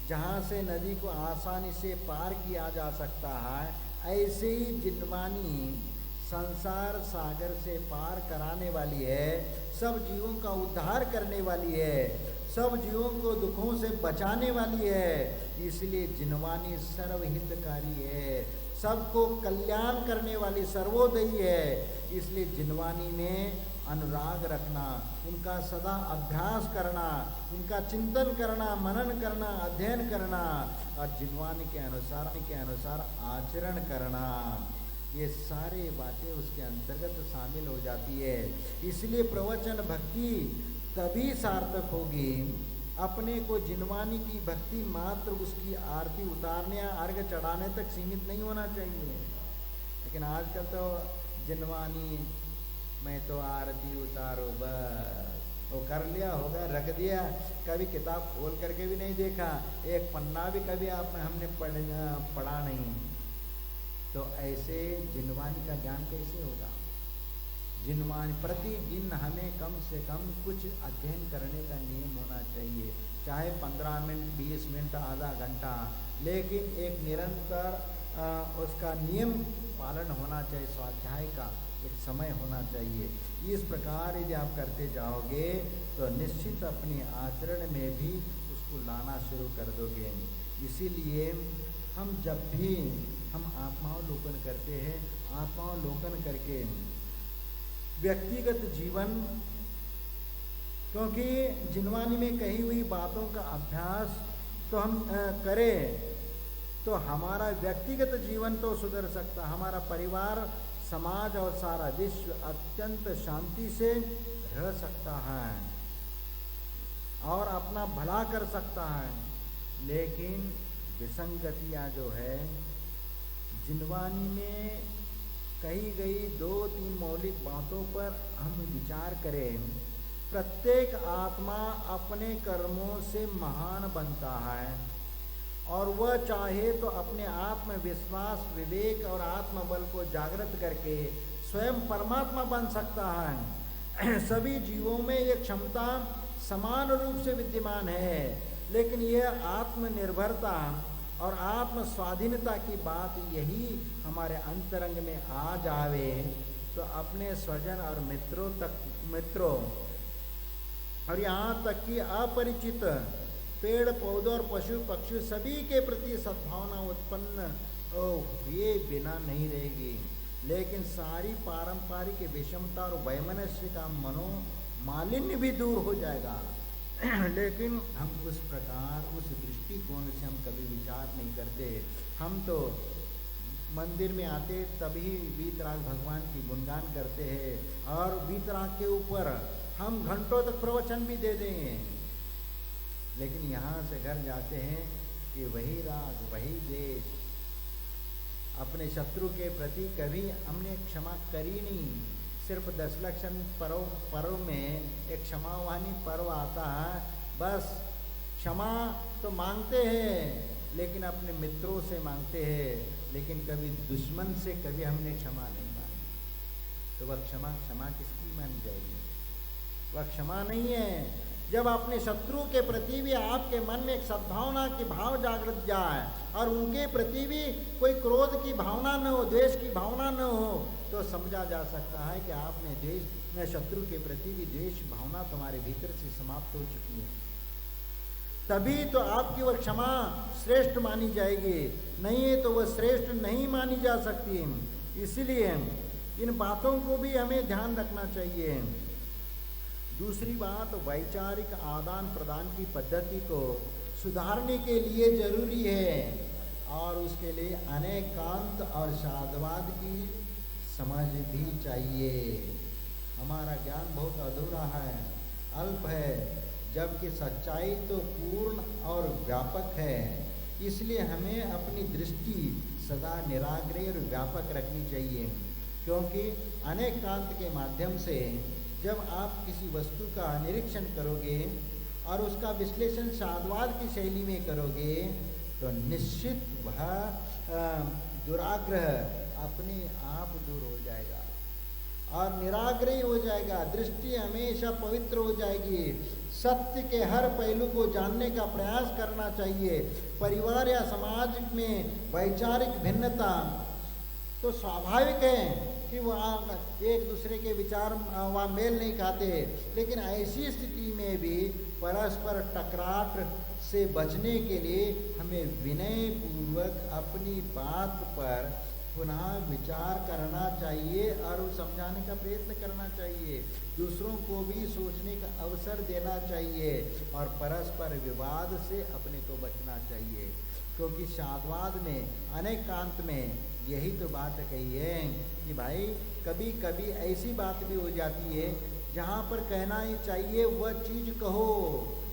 जहाँ से नदी को आसानी से पार किया जा सकता है, ऐसे ही जिनवानी संसार सागर से पार कराने वाली है, सब जीवों का उद्धार करने वाली है, सब जीवों को दुखों से बचाने वाली है। इसलिए जिनवानी सर्वहितकारी है, सबको कल्याण करने वाली सर्वोदयी है। इसलिए जिनवानी में अनुराग रखना, उनका सदा अभ्यास करना, उनका चिंतन करना, मनन करना, अध्ययन करना, और जिनवानी के अनुसार आचरण करना, ये सारे बातें उसके अंतर्गत शामिल हो जाती है। इसलिए प्रवचन भक्ति तभी सार्थक होगी अपने को जिनवानी की भक्ति मात्र उसकी आरती उतारने या अर्घ चढ़ाने तक सीमित नहीं होना चाहिए। लेकिन आजकल तो जिनवानी मैं तो आरती उतारो बस, वो कर लिया होगा, रख दिया, कभी किताब खोल करके भी नहीं देखा, एक पन्ना भी कभी हमने पढ़ा नहीं। तो ऐसे जिनवानी का ज्ञान कैसे होगा? जिनवानी प्रतिदिन हमें कम से कम कुछ अध्ययन करने का नियम होना चाहिए, चाहे 15 मिनट, 20 मिनट, आधा घंटा, लेकिन एक निरंतर उसका नियम पालन होना चाहिए। स्वाध्याय का एक समय होना चाहिए। इस प्रकार यदि आप करते जाओगे तो निश्चित अपने आचरण में भी उसको लाना शुरू कर दोगे। इसीलिए हम जब भी हम आत्मावलोकन करते हैं, आत्मावलोकन करके व्यक्तिगत जीवन, क्योंकि जिनवानी में कही हुई बातों का अभ्यास तो हम करें तो हमारा व्यक्तिगत जीवन तो सुधर सकता, हमारा परिवार, समाज और सारा विश्व अत्यंत शांति से रह सकता है और अपना भला कर सकता है। लेकिन विसंगतियाँ जो है जिनवानी में कही गई 2-3 मौलिक बातों पर हम विचार करें। प्रत्येक आत्मा अपने कर्मों से महान बनता है और वह चाहे तो अपने आत्मविश्वास, विवेक और आत्मबल को जागृत करके स्वयं परमात्मा बन सकता है। सभी जीवों में ये क्षमता समान रूप से विद्यमान है, लेकिन यह आत्मनिर्भरता और आत्म स्वाधीनता की बात यही हमारे अंतरंग में आ जावे तो अपने स्वजन और मित्रों और यहाँ तक कि अपरिचित पेड़ पौधों और पशु पक्षी सभी के प्रति सद्भावना उत्पन्न हुए बिना नहीं रहेगी। लेकिन सारी पारंपरिक विषमता और वैमनस्य का मनोमालिन्य भी दूर हो जाएगा। लेकिन हम उस प्रकार, उस दृष्टिकोण से हम कभी विचार नहीं करते। हम तो मंदिर में आते तभी वीतराग भगवान की गुणगान करते हैं और वीतराग के ऊपर हम घंटों तक प्रवचन भी दे देंगे। लेकिन यहाँ से घर जाते हैं कि वही राग, वही देश, अपने शत्रु के प्रति कभी हमने क्षमा करी नहीं। सिर्फ दशलक्षण पर्व में एक क्षमावानी पर्व आता है, बस क्षमा तो मांगते हैं लेकिन अपने मित्रों से मांगते हैं, लेकिन कभी दुश्मन से कभी हमने क्षमा नहीं मांगी। तो वह क्षमा किसकी मानी जाएगी? वह क्षमा नहीं है। जब अपने शत्रु के प्रति भी आपके मन में एक सद्भावना की भाव जागृत जाए और उनके प्रति भी कोई क्रोध की भावना न हो, द्वेष की भावना न हो, तो समझा जा सकता है कि आपने शत्रु के प्रति भी द्वेष भावना तुम्हारे भीतर से समाप्त हो चुकी है। तभी तो आपकी वह क्षमा श्रेष्ठ मानी जाएगी, नहीं है तो वह श्रेष्ठ नहीं मानी जा सकती। इसीलिए इन बातों को भी हमें ध्यान रखना चाहिए। दूसरी बात, वैचारिक आदान प्रदान की पद्धति को सुधारने के लिए जरूरी है और उसके लिए अनेकांत और साधवाद की समझ भी चाहिए। हमारा ज्ञान बहुत अधूरा है, अल्प है, जबकि सच्चाई तो पूर्ण और व्यापक है। इसलिए हमें अपनी दृष्टि सदा निराग्रह और व्यापक रखनी चाहिए, क्योंकि अनेकांत के माध्यम से जब आप किसी वस्तु का निरीक्षण करोगे और उसका विश्लेषण साधवाद की शैली में करोगे तो निश्चित वह दुराग्रह अपने आप दूर हो जाएगा और निराग्रही हो जाएगा। दृष्टि हमेशा पवित्र हो जाएगी। सत्य के हर पहलू को जानने का प्रयास करना चाहिए। परिवार या समाज में वैचारिक भिन्नता तो स्वाभाविक है कि वहाँ एक दूसरे के विचार वहाँ मेल नहीं खाते, लेकिन ऐसी स्थिति में भी परस्पर टकराट से बचने के लिए हमें विनय पूर्वक अपनी बात पर पुनः विचार करना चाहिए और समझाने का प्रयत्न करना चाहिए। दूसरों को भी सोचने का अवसर देना चाहिए और परस्पर विवाद से अपने को बचना चाहिए, क्योंकि साधवाद में, अनेकांत में यही तो बात कही है कि भाई कभी कभी ऐसी बात भी हो जाती है जहाँ पर कहना ही चाहिए वह चीज़ कहो,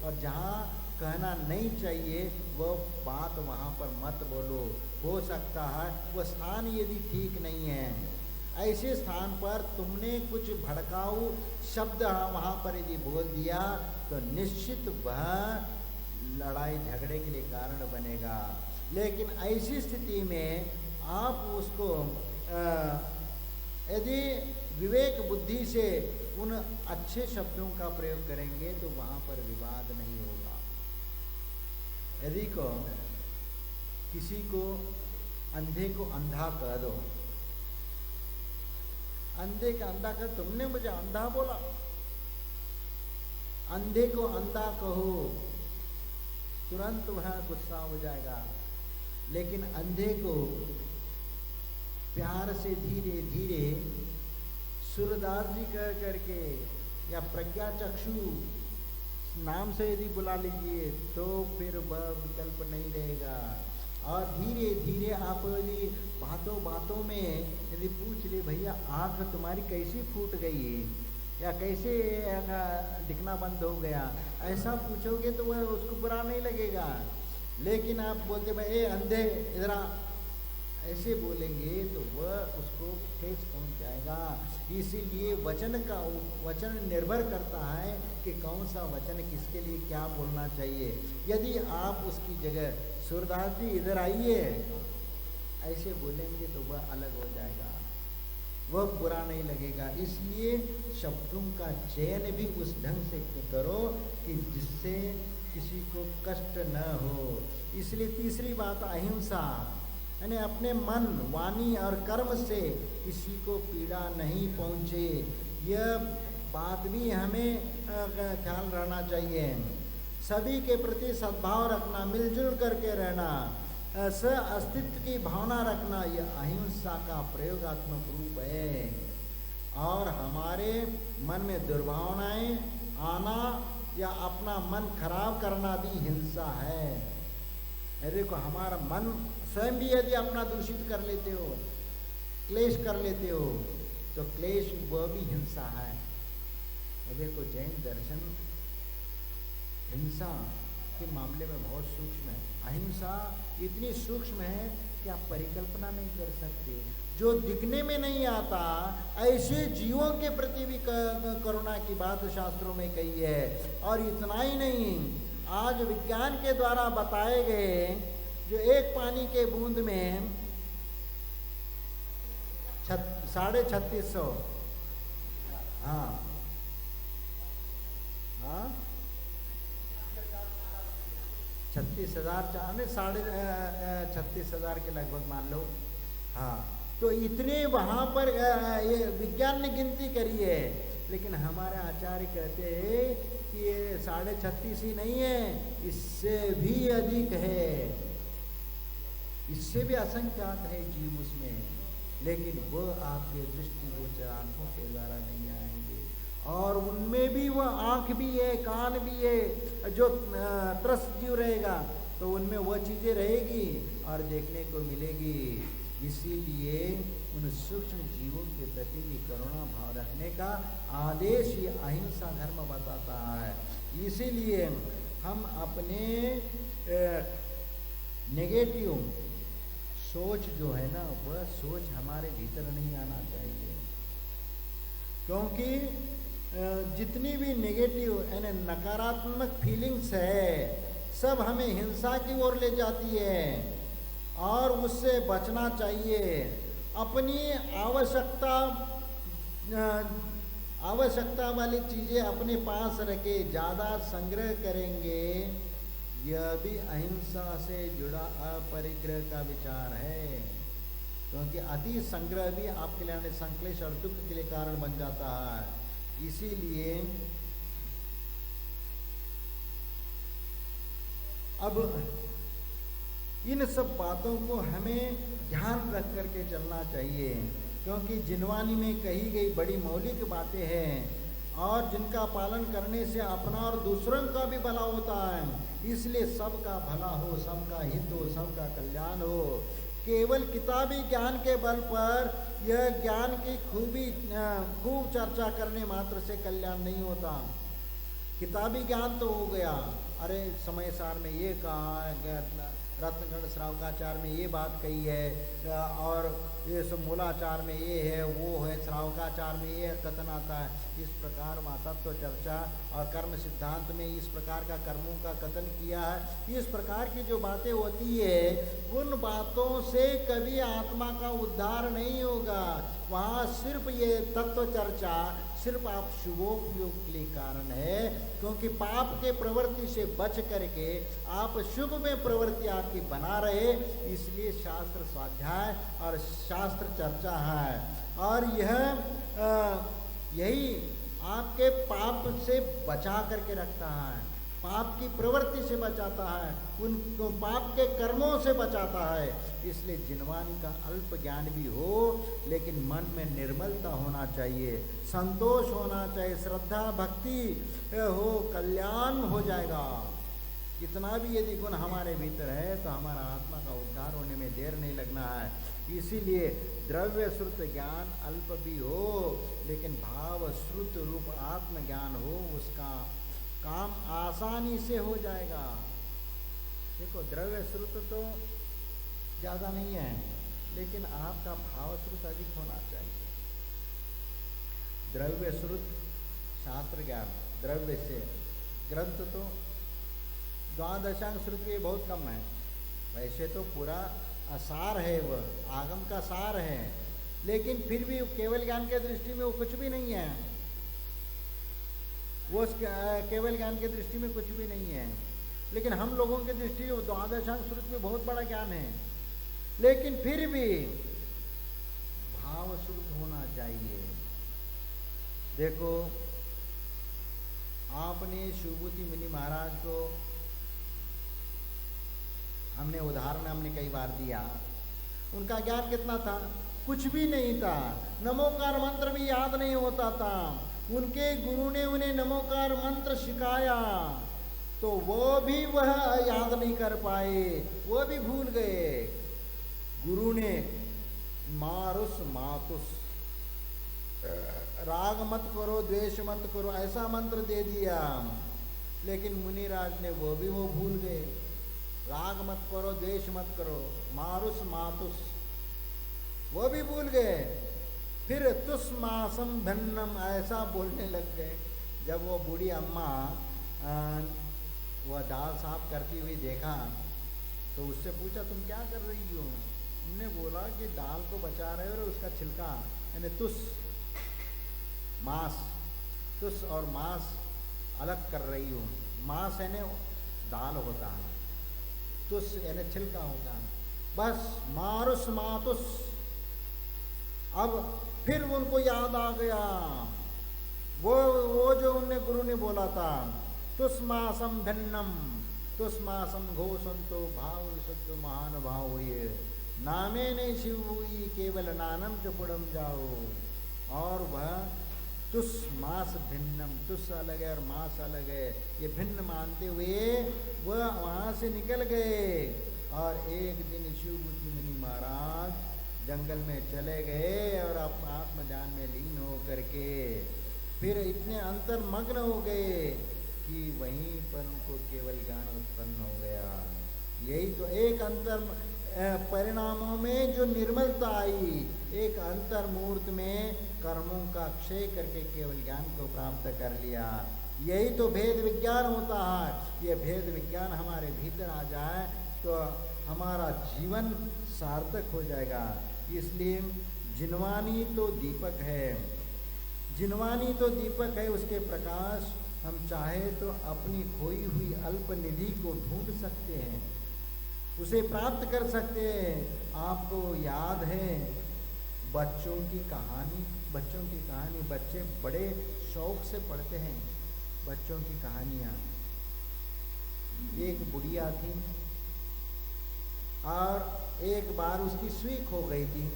और जहाँ कहना नहीं चाहिए वो बात वहाँ पर मत बोलो। हो सकता है वो स्थान यदि ठीक नहीं है, ऐसे स्थान पर तुमने कुछ भड़काऊ शब्द वहाँ पर यदि बोल दिया तो निश्चित वह लड़ाई झगड़े के लिए कारण बनेगा। लेकिन ऐसी स्थिति में आप उसको यदि विवेक बुद्धि से उन अच्छे शब्दों का प्रयोग करेंगे तो वहाँ पर विवाद नहीं होगा। यदि को किसी को अंधे को अंधा कह दो, अंधे का अंधा कह, तुमने मुझे अंधा बोला, अंधे को अंधा कहो, तुरंत वह गुस्सा हो जाएगा। लेकिन अंधे को प्यार से धीरे धीरे सूरदास जी कह करके या प्रज्ञा चक्षु नाम से यदि बुला लीजिए तो फिर वह विकल्प नहीं रहेगा। और धीरे धीरे आप यदि बातों बातों में यदि पूछ ले, भैया आँख तुम्हारी कैसी फूट गई या कैसे दिखना बंद हो गया, ऐसा पूछोगे तो वह उसको बुरा नहीं लगेगा। लेकिन आप बोलते भाई ए अंधे इधर आ, ऐसे बोलेंगे तो वह उसको ठेस पहुंच जाएगा। इसीलिए वचन निर्भर करता है कि कौन सा वचन किसके लिए क्या बोलना चाहिए। यदि आप उसकी जगह सूरदास जी इधर आइए ऐसे बोलेंगे तो वह अलग हो जाएगा, वह बुरा नहीं लगेगा। इसलिए शब्दों का चयन भी उस ढंग से करो कि जिससे किसी को कष्ट न हो। इसलिए तीसरी बात अहिंसा, यानी अपने मन वाणी और कर्म से किसी को पीड़ा नहीं पहुँचे, यह बात भी हमें ख्याल रहना चाहिए। सभी के प्रति सद्भाव रखना, मिलजुल करके रहना, स अस्तित्व की भावना रखना, यह अहिंसा का प्रयोगात्मक रूप है। और हमारे मन में दुर्भावनाएं आना या अपना मन खराब करना भी हिंसा है। देखो हमारा मन स्वयं भी यदि अपना दूषित कर लेते हो, क्लेश कर लेते हो, तो क्लेश वह भी हिंसा है। देखो जैन दर्शन हिंसा के मामले में बहुत सूक्ष्म है। अहिंसा इतनी सूक्ष्म है कि आप परिकल्पना नहीं कर सकते। जो दिखने में नहीं आता ऐसे जीवों के प्रति भी करुणा की बात शास्त्रों में कही है। और इतना ही नहीं, आज विज्ञान के द्वारा बताए गए जो एक पानी के बूंद में 3650, हाँ हाँ 36,000 36,000 के लगभग मान लो, हाँ। तो इतने वहाँ पर ये विज्ञान ने गिनती करी है। लेकिन हमारे आचार्य कहते हैं कि ये 36.5 ही नहीं है, इससे भी अधिक है, इससे भी असंख्यात है जीव उसमें। लेकिन वो आपके दृष्टिगोचर आंखों के द्वारा नहीं आएंगे। और उनमें भी वह आँख भी है, कान भी है। जो त्रस्त जीव रहेगा तो उनमें वह चीज़ें रहेगी और देखने को मिलेगी। इसीलिए उन सूक्ष्म जीवों के प्रति भी करुणा भाव रखने का आदेश ही अहिंसा धर्म बताता है। इसीलिए हम अपने नेगेटिव सोच जो है ना, वह सोच हमारे भीतर नहीं आना चाहिए। क्योंकि जितनी भी नेगेटिव यानी नकारात्मक फीलिंग्स है सब हमें हिंसा की ओर ले जाती है और उससे बचना चाहिए। अपनी आवश्यकता वाली चीज़ें अपने पास रखे, ज़्यादा संग्रह करेंगे, यह भी अहिंसा से जुड़ा अपरिग्रह का विचार है। क्योंकि अति संग्रह भी आपके लिए संक्लेश और दुख के लिए कारण बन जाता है। इसीलिए अब इन सब बातों को हमें ध्यान रख करके चलना चाहिए। क्योंकि जिनवानी में कही गई बड़ी मौलिक बातें हैं और जिनका पालन करने से अपना और दूसरों का भी भला होता है। इसलिए सबका भला हो, सबका हित हो, सबका कल्याण हो। केवल किताबी ज्ञान के बल पर यह ज्ञान की खूब चर्चा करने मात्र से कल्याण नहीं होता। किताबी ज्ञान तो हो गया, अरे समय सार में ये कहा, रत्नगढ़ श्रावकाचार में ये बात कही है, और ये सब मूलाचार में ये है वो है, श्रावकाचार में ये कथन आता है। इस प्रकार वासत्व चर्चा और कर्म सिद्धांत में इस प्रकार का कर्मों का कथन किया है। इस प्रकार की जो बातें होती है उन बातों से कभी आत्मा का उद्धार नहीं होगा। वहाँ सिर्फ ये तत्व चर्चा सिर्फ आप शुभोपयोग के लिए कारण है, क्योंकि पाप के प्रवृत्ति से बच करके आप शुभ में प्रवृत्ति आपकी बना रहे, इसलिए शास्त्र स्वाध्याय और शास्त्र चर्चा है। और यही आपके पाप से बचा करके रखता है, पाप की प्रवृत्ति से बचाता है, उनको पाप के कर्मों से बचाता है। इसलिए जिनवानी का अल्प ज्ञान भी हो लेकिन मन में निर्मलता होना चाहिए, संतोष होना चाहिए, श्रद्धा भक्ति हो, कल्याण हो जाएगा। इतना भी यदि गुण हमारे भीतर है तो हमारा आत्मा का उद्धार होने में देर नहीं लगना है। इसीलिए द्रव्य श्रुत ज्ञान अल्प भी हो लेकिन भाव श्रुत रूप आत्मज्ञान हो, उसका काम आसानी से हो जाएगा। देखो द्रव्य श्रुत तो ज़्यादा नहीं है लेकिन आपका भाव श्रुत अधिक होना चाहिए। द्रव्य श्रुत शास्त्र ज्ञान, द्रव्य से ग्रंथ तो द्वादशांग श्रुति ये बहुत कम है। वैसे तो पूरा सार है, वह आगम का सार है, लेकिन फिर भी केवल ज्ञान के दृष्टि में वो कुछ भी नहीं है। वो केवल ज्ञान के दृष्टि में कुछ भी नहीं है, लेकिन हम लोगों के दृष्टि में द्वादशांग श्रुति में बहुत बड़ा ज्ञान है। लेकिन फिर भी भाव श्रुत होना चाहिए। देखो आपने शिवभूति मुनि महाराज को हमने उदाहरण हमने कई बार दिया, उनका ज्ञान कितना था? कुछ भी नहीं था, नमोकार मंत्र भी याद नहीं होता था। उनके गुरु ने उन्हें नमोकार मंत्र सिखाया तो वो भी वह याद नहीं कर पाए, वो भी भूल गए। गुरु ने मारुस मातुस, राग मत करो द्वेष मत करो, ऐसा मंत्र दे दिया, लेकिन मुनिराज ने वो भी वो भूल गए। राग मत करो द्वेष मत करो, मारुस मातुस, वो भी भूल गए। फिर तुस्मासम धन्नम ऐसा बोलने लग गए। जब वो बूढ़ी अम्मा वह दाल साफ करती हुई देखा तो उससे पूछा तुम क्या कर रही हो? उन्होंने बोला कि दाल को बचा रहे हो और उसका छिलका यानी तुस मांस, तुस और मांस अलग कर रही हूँ। मांस यानी दाल होता है, तुस यानी छिलका होता है। बस मारुस मातुस। अब फिर उनको याद आ गया वो जो उन्हें गुरु ने बोला था, तुस्मासम भिन्नम तुस्मासम घोषंतो भाव सत्य महान भाव हुए नामे नहीं शिव हुई केवल नानम चपुड़म जाओ। और वह तुस मास भिन्नम, तुस अलग है और मास अलग है, ये भिन्न मानते हुए वह वहाँ से निकल गए। और एक दिन शिवभूति मुनि महाराज जंगल में चले गए और आत्मज्ञान में लीन हो करके फिर इतने अंतर्मग्न हो गए कि वहीं पर उनको केवल ज्ञान उत्पन्न हो गया। यही तो एक अंतर परिणामों में जो निर्मलता आई, एक अंतर मुहूर्त में कर्मों का क्षय करके केवल ज्ञान को प्राप्त कर लिया। यही तो भेद विज्ञान होता है। ये भेद विज्ञान हमारे भीतर आ जाए तो हमारा जीवन सार्थक हो जाएगा। इसलिए जिनवानी तो दीपक है, जिनवानी तो दीपक है, उसके प्रकाश हम चाहे तो अपनी खोई हुई अल्प निधि को ढूंढ सकते हैं, उसे प्राप्त कर सकते हैं। आपको याद है बच्चों की कहानी, बच्चे बड़े शौक से पढ़ते हैं बच्चों की कहानियाँ। एक बुढ़िया थी और एक बार उसकी सुई खो गई थी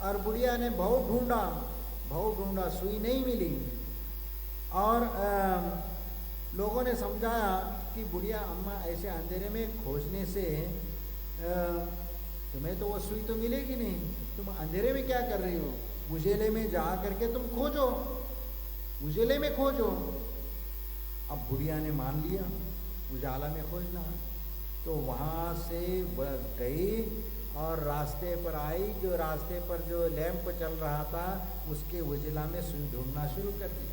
और बुढ़िया ने बहुत ढूंढा, सुई नहीं मिली। और लोगों ने समझाया कि बुढ़िया अम्मा ऐसे अंधेरे में खोजने से तुम्हें तो वो सुई तो मिलेगी नहीं, तुम अंधेरे में क्या कर रही हो, उजेले में जा करके तुम खोजो, उजेले में खोजो। अब बुढ़िया ने मान लिया उजाला में खोजना, तो वहाँ से वह गई और रास्ते पर आई, जो रास्ते पर जो लैंप चल रहा था उसके उजला में सुई ढूंढना शुरू कर दी।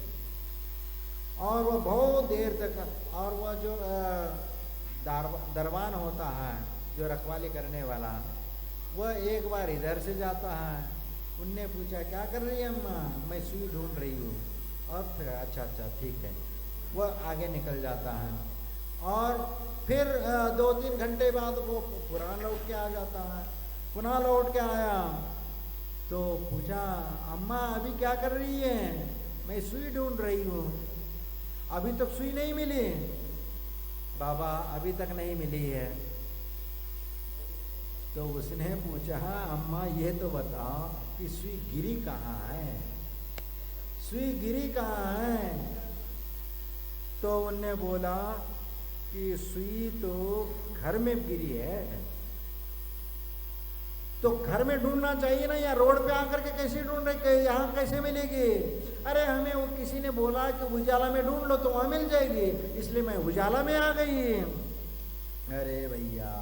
और वह बहुत देर तक, और वह जो दरबान होता है जो रखवाली करने वाला, वह एक बार इधर से जाता है। उनने पूछा क्या कर रही है अम्मा? मैं सुई ढूंढ रही हूँ। और फिर अच्छा ठीक है, वह आगे निकल जाता है। और फिर 2-3 घंटे बाद वो पुनः लौट के आ जाता है। पुनः लौट के आया तो पूछा अम्मा अभी क्या कर रही है? मैं सुई ढूंढ रही हूँ। अभी तक सुई नहीं मिली? बाबा अभी तक नहीं मिली है। तो उसने पूछा अम्मा ये तो बताओ कि सुई गिरी कहाँ है? सुई गिरी कहाँ है? तो उनने बोला कि सुई तो घर में गिरी है। तो घर में ढूंढना चाहिए ना, या रोड पे आकर के कैसे ढूंढ रहे, यहाँ कैसे मिलेगी? अरे हमें वो किसी ने बोला कि उजाला में ढूंढ लो तो वहां मिल जाएगी, इसलिए मैं उजाला में आ गई। अरे भैया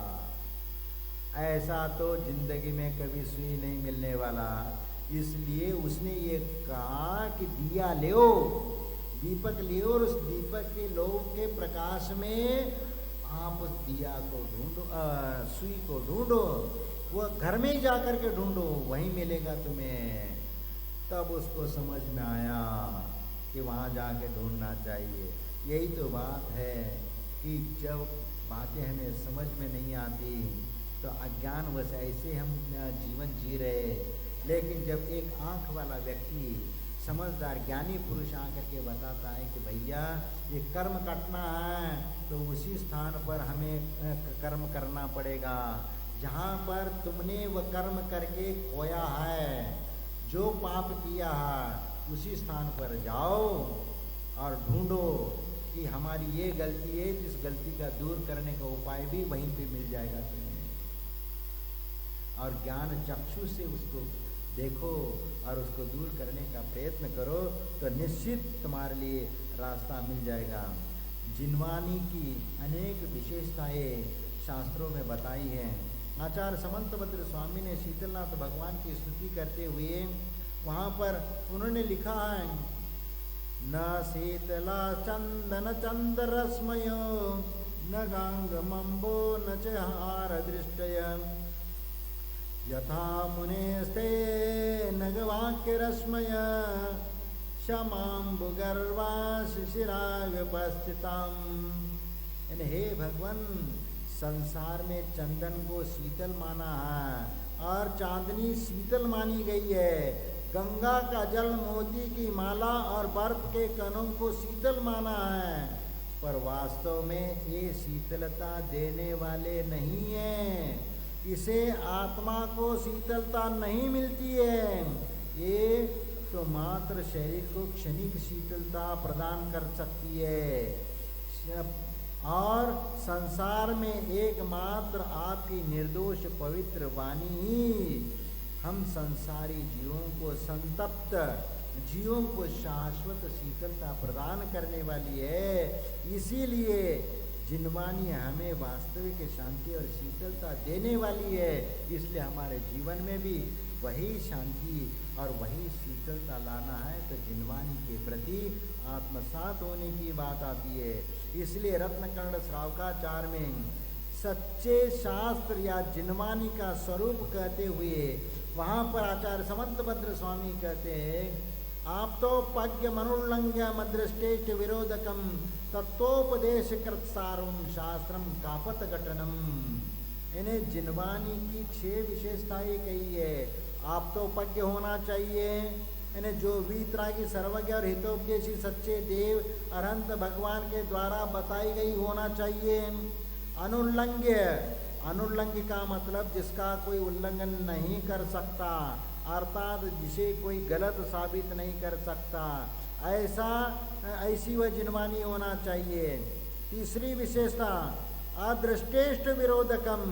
ऐसा तो जिंदगी में कभी सुई नहीं मिलने वाला। इसलिए उसने ये कहा कि दिया ले, दीपक लियो, और उस दीपक के लोग के प्रकाश में आप उस दिया को ढूंढो, सुई को ढूंढो। वो घर में ही जाकर के ढूंढो, वहीं मिलेगा तुम्हें। तब उसको समझ में आया कि वहाँ जाके ढूंढना चाहिए। यही तो बात है कि जब बातें हमें समझ में नहीं आती तो अज्ञानवश ऐसे हम जीवन जी रहे। लेकिन जब एक आँख वाला व्यक्ति, समझदार ज्ञानी पुरुष आकर के बताता है कि भैया ये कर्म कटना है, तो उसी स्थान पर हमें कर्म करना पड़ेगा जहाँ पर तुमने वह कर्म करके खोया है, जो पाप किया है उसी स्थान पर जाओ और ढूंढो कि हमारी ये गलती है, जिस गलती का दूर करने का उपाय भी वहीं पे मिल जाएगा तुम्हें। और ज्ञान चक्षु से उसको देखो और उसको दूर करने का प्रयत्न करो तो निश्चित तुम्हारे लिए रास्ता मिल जाएगा। जिनवानी की अनेक विशेषताएं शास्त्रों में बताई हैं। आचार्य समंतभद्र स्वामी ने शीतलनाथ भगवान की स्तुति करते हुए वहाँ पर उन्होंने लिखा है, न शीतला चंदन चंद्रस्मयो न गांगमंबो न च हार दृष्टय यथा मुनेस्ते नगवाक्यरश्मय क्षमाम्बुगर्वा शिशिराव्यपस्थिताम्। हे भगवान, संसार में चंदन को शीतल माना है और चांदनी शीतल मानी गई है। गंगा का जल मोती की माला और बर्फ के कणों को शीतल माना है, पर वास्तव में ये शीतलता देने वाले नहीं है। इसे आत्मा को शीतलता नहीं मिलती है, ये तो मात्र शरीर को क्षणिक शीतलता प्रदान कर सकती है। और संसार में एकमात्र आपकी निर्दोष पवित्र वाणी ही हम संसारी जीवों को, संतप्त जीवों को शाश्वत शीतलता प्रदान करने वाली है। इसीलिए जिनवानी हमें वास्तविक शांति और शीतलता देने वाली है। इसलिए हमारे जीवन में भी वही शांति और वही शीतलता लाना है तो जिनवानी के प्रति आत्मसात होने की बात आती है। इसलिए रत्नकर्ण श्रावकाचार्य में सच्चे शास्त्र या जिनवानी का स्वरूप कहते हुए वहाँ पर आचार्य समंतभद्र स्वामी कहते हैं, आप तो पज्ञ मनुल्लंघ्य मद्रष्टेष्ट विरोधकम तत्वोपदेश कृत सारुम शास्त्रम कापत घटनम। इन्हें जिनवानी की 6 विशेषताएं कही है। आप तो पज्ञ होना चाहिए, इन्हें जो वीतरागी सर्वज्ञ और हितोपदेशी सच्चे देव अनंत भगवान के द्वारा बताई गई होना चाहिए। अनुल्लंघ्य, अनुल्लंघ्य का मतलब जिसका कोई उल्लंघन नहीं कर सकता, अर्थात जिसे कोई गलत साबित नहीं कर सकता, ऐसी वह जिनवानी होना चाहिए। तीसरी विशेषता अदृष्टेष्ट विरोधकम,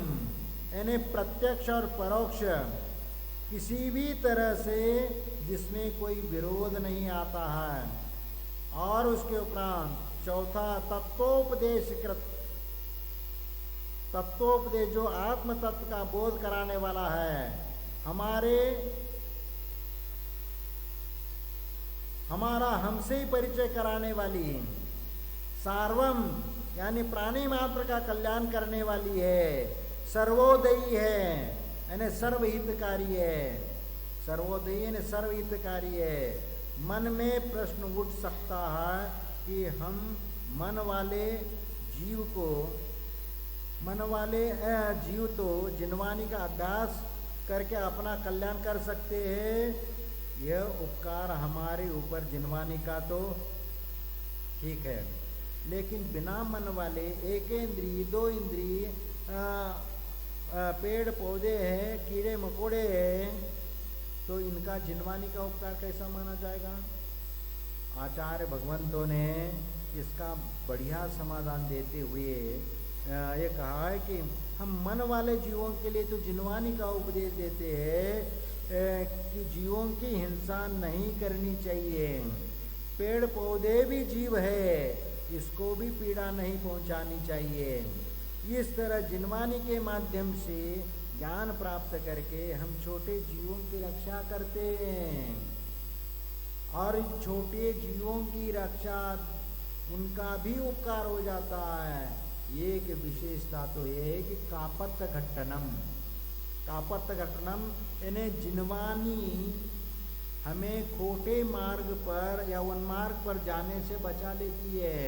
यानी प्रत्यक्ष और परोक्ष किसी भी तरह से जिसमें कोई विरोध नहीं आता है। और उसके उपरांत चौथा तत्वोपदेश जो आत्म तत्व का बोध कराने वाला है, हमारा हमसे ही परिचय कराने वाली, सार्वम यानी प्राणी मात्र का कल्याण करने वाली है, सर्वोदयी है यानी सर्वहितकारी है, सर्वोदयी यानी सर्वहितकारी है। मन में प्रश्न उठ सकता है कि हम मन वाले जीव तो जिनवानी का अभ्यास करके अपना कल्याण कर सकते हैं। यह उपकार हमारे ऊपर जिनवानी का तो ठीक है, लेकिन बिना मन वाले एक इंद्रिय, दो इंद्रिय, पेड़ पौधे हैं, कीड़े मकोड़े हैं, तो इनका जिनवानी का उपकार कैसा माना जाएगा? आचार्य भगवंतों ने इसका बढ़िया समाधान देते हुए ये कहा है कि हम मन वाले जीवों के लिए तो जिनवानी का उपदेश देते हैं कि जीवों की हिंसा नहीं करनी चाहिए। पेड़ पौधे भी जीव है, इसको भी पीड़ा नहीं पहुंचानी चाहिए। इस तरह जिनवानी के माध्यम से ज्ञान प्राप्त करके हम छोटे जीवों की रक्षा करते हैं, और छोटे जीवों की रक्षा उनका भी उपकार हो जाता है। एक विशेषता तो ये है कि कापत्त घटनम यानी जिनवानी हमें खोटे मार्ग पर या उन्मार्ग पर जाने से बचा लेती है,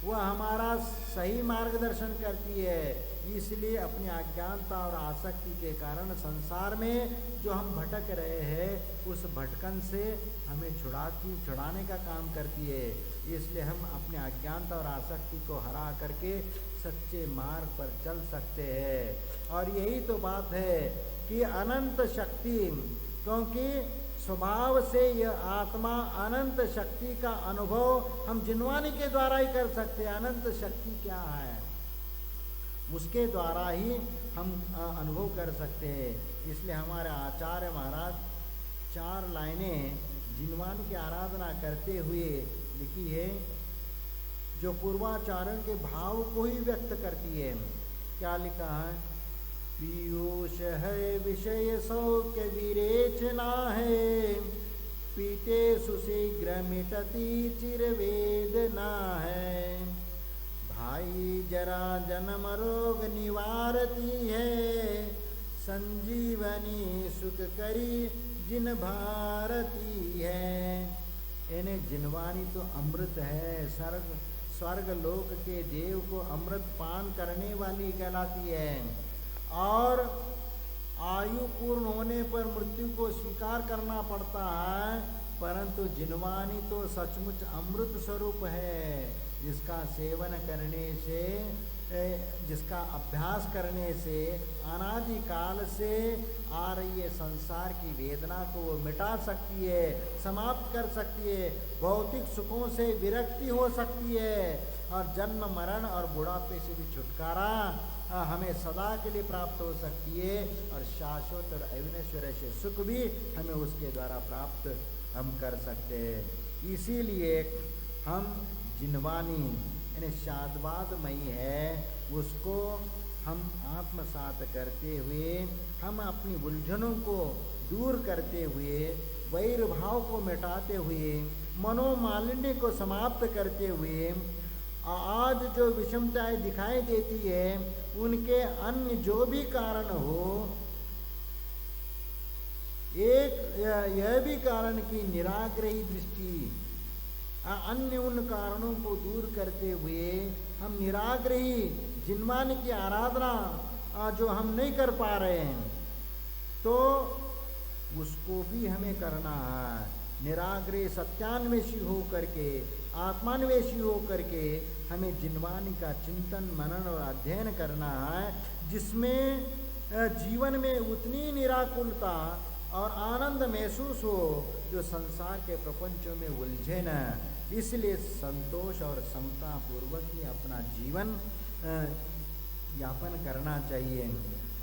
वह हमारा सही मार्गदर्शन करती है। इसलिए अपनी अज्ञानता और आसक्ति के कारण संसार में जो हम भटक रहे हैं, उस भटकन से हमें छुड़ाने का काम करती है। इसलिए हम अपने अज्ञानता और आसक्ति को हरा करके सच्चे मार्ग पर चल सकते हैं। और यही तो बात है कि अनंत शक्ति, क्योंकि स्वभाव से यह आत्मा अनंत शक्ति का अनुभव हम जिनवानी के द्वारा ही कर सकते हैं। अनंत शक्ति क्या है, उसके द्वारा ही हम अनुभव कर सकते हैं। इसलिए हमारे आचार्य महाराज 4 लाइनें जिनवानी की आराधना करते हुए लिखी है, जो पूर्वाचार्यों के भाव को ही व्यक्त करती है। क्या लिखा है? पीयूष है विषय सौख्य विरेचना है, पीते सुशीघ्र मिटती चिरवेदना है, भाई जरा जन्म रोग निवारती है, संजीवनी सुख करी जिन भारती है। इन्हें जिनवानी तो अमृत है, स्वर्ग लोक के देव को अमृत पान करने वाली कहलाती है। और आयु पूर्ण होने पर मृत्यु को स्वीकार करना पड़ता है, परंतु जिनवानी तो सचमुच अमृत स्वरूप है, जिसका सेवन करने से, जिसका अभ्यास करने से अनादिकाल से आ रही है संसार की वेदना को वो मिटा सकती है, समाप्त कर सकती है, भौतिक सुखों से विरक्ति हो सकती है, और जन्म मरण और बुढ़ापे से भी छुटकारा हमें सदा के लिए प्राप्त हो सकती है, और शाश्वत और अविनश्वर से सुख भी हमें उसके द्वारा प्राप्त हम कर सकते हैं। इसीलिए हम जिनवानी यानी शाद्वादमयी है, उसको हम आत्मसात करते हुए, हम अपनी उलझनों को दूर करते हुए, वैर भाव को मिटाते हुए, मनोमालिन्य को समाप्त करते हुए, आज जो विषमताएं दिखाई देती है उनके अन्य जो भी कारण हो, एक यह भी कारण की निराग्रही दृष्टि, अन्य उन कारणों को दूर करते हुए हम निराग्रही जिनवानी की आराधना जो हम नहीं कर पा रहे हैं, तो उसको भी हमें करना है। निराग्रही सत्यान्वेषी हो करके, आत्मान्वेषी हो करके हमें जिनवानी का चिंतन मनन और अध्ययन करना है, जिसमें जीवन में उतनी निराकुलता और आनंद महसूस हो जो संसार के प्रपंचों में उलझे न। इसलिए संतोष और समता पूर्वक ही अपना जीवन यापन करना चाहिए।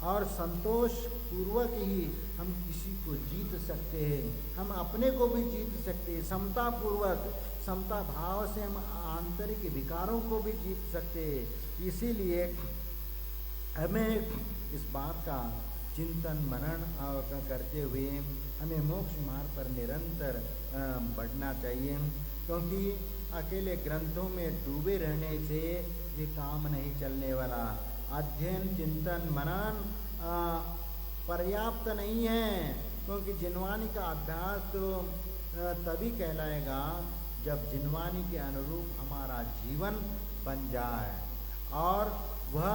और संतोष पूर्वक ही हम किसी को जीत सकते हैं, हम अपने को भी जीत सकते हैं। समता पूर्वक, समता भाव से हम आंतरिक विकारों को भी जीत सकते हैं। इसीलिए हमें इस बात का चिंतन मनन करते हुए हमें मोक्ष मार्ग पर निरंतर बढ़ना चाहिए, क्योंकि अकेले ग्रंथों में डूबे रहने से ये काम नहीं चलने वाला। अध्ययन चिंतन मनन पर्याप्त नहीं है, क्योंकि जिनवानी का अभ्यास तो तभी कहलाएगा जब जिनवानी के अनुरूप हमारा जीवन बन जाए और वह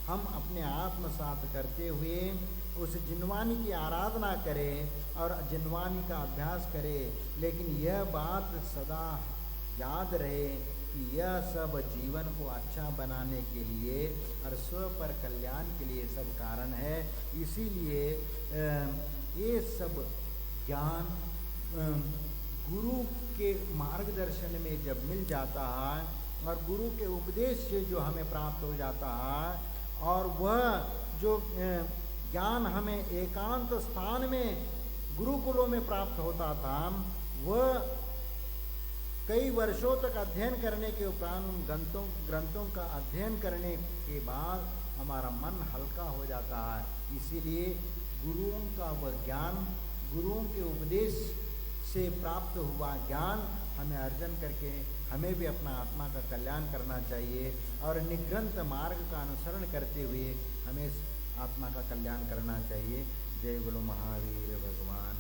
हम अपने आत्मसात करते हुए उस जिनवानी की आराधना करें और जिनवानी का अभ्यास करें। लेकिन यह बात सदा याद रहे कि यह सब जीवन को अच्छा बनाने के लिए और स्व पर कल्याण के लिए सब कारण है। इसीलिए ये सब ज्ञान गुरु के मार्गदर्शन में जब मिल जाता है और गुरु के उपदेश से जो हमें प्राप्त हो जाता है, और वह जो ज्ञान हमें एकांत स्थान में गुरुकुलों में प्राप्त होता था, वह कई वर्षों तक अध्ययन करने के उपरांत ग्रंथों का अध्ययन करने के बाद हमारा मन हल्का हो जाता है। इसीलिए गुरुओं का वह ज्ञान, गुरुओं के उपदेश से प्राप्त हुआ ज्ञान हमें अर्जन करके हमें भी अपना आत्मा का कल्याण करना चाहिए और निग्रंथ मार्ग का अनुसरण करते हुए हमें आत्मा का कल्याण करना चाहिए। जय बोलो महावीर भगवान।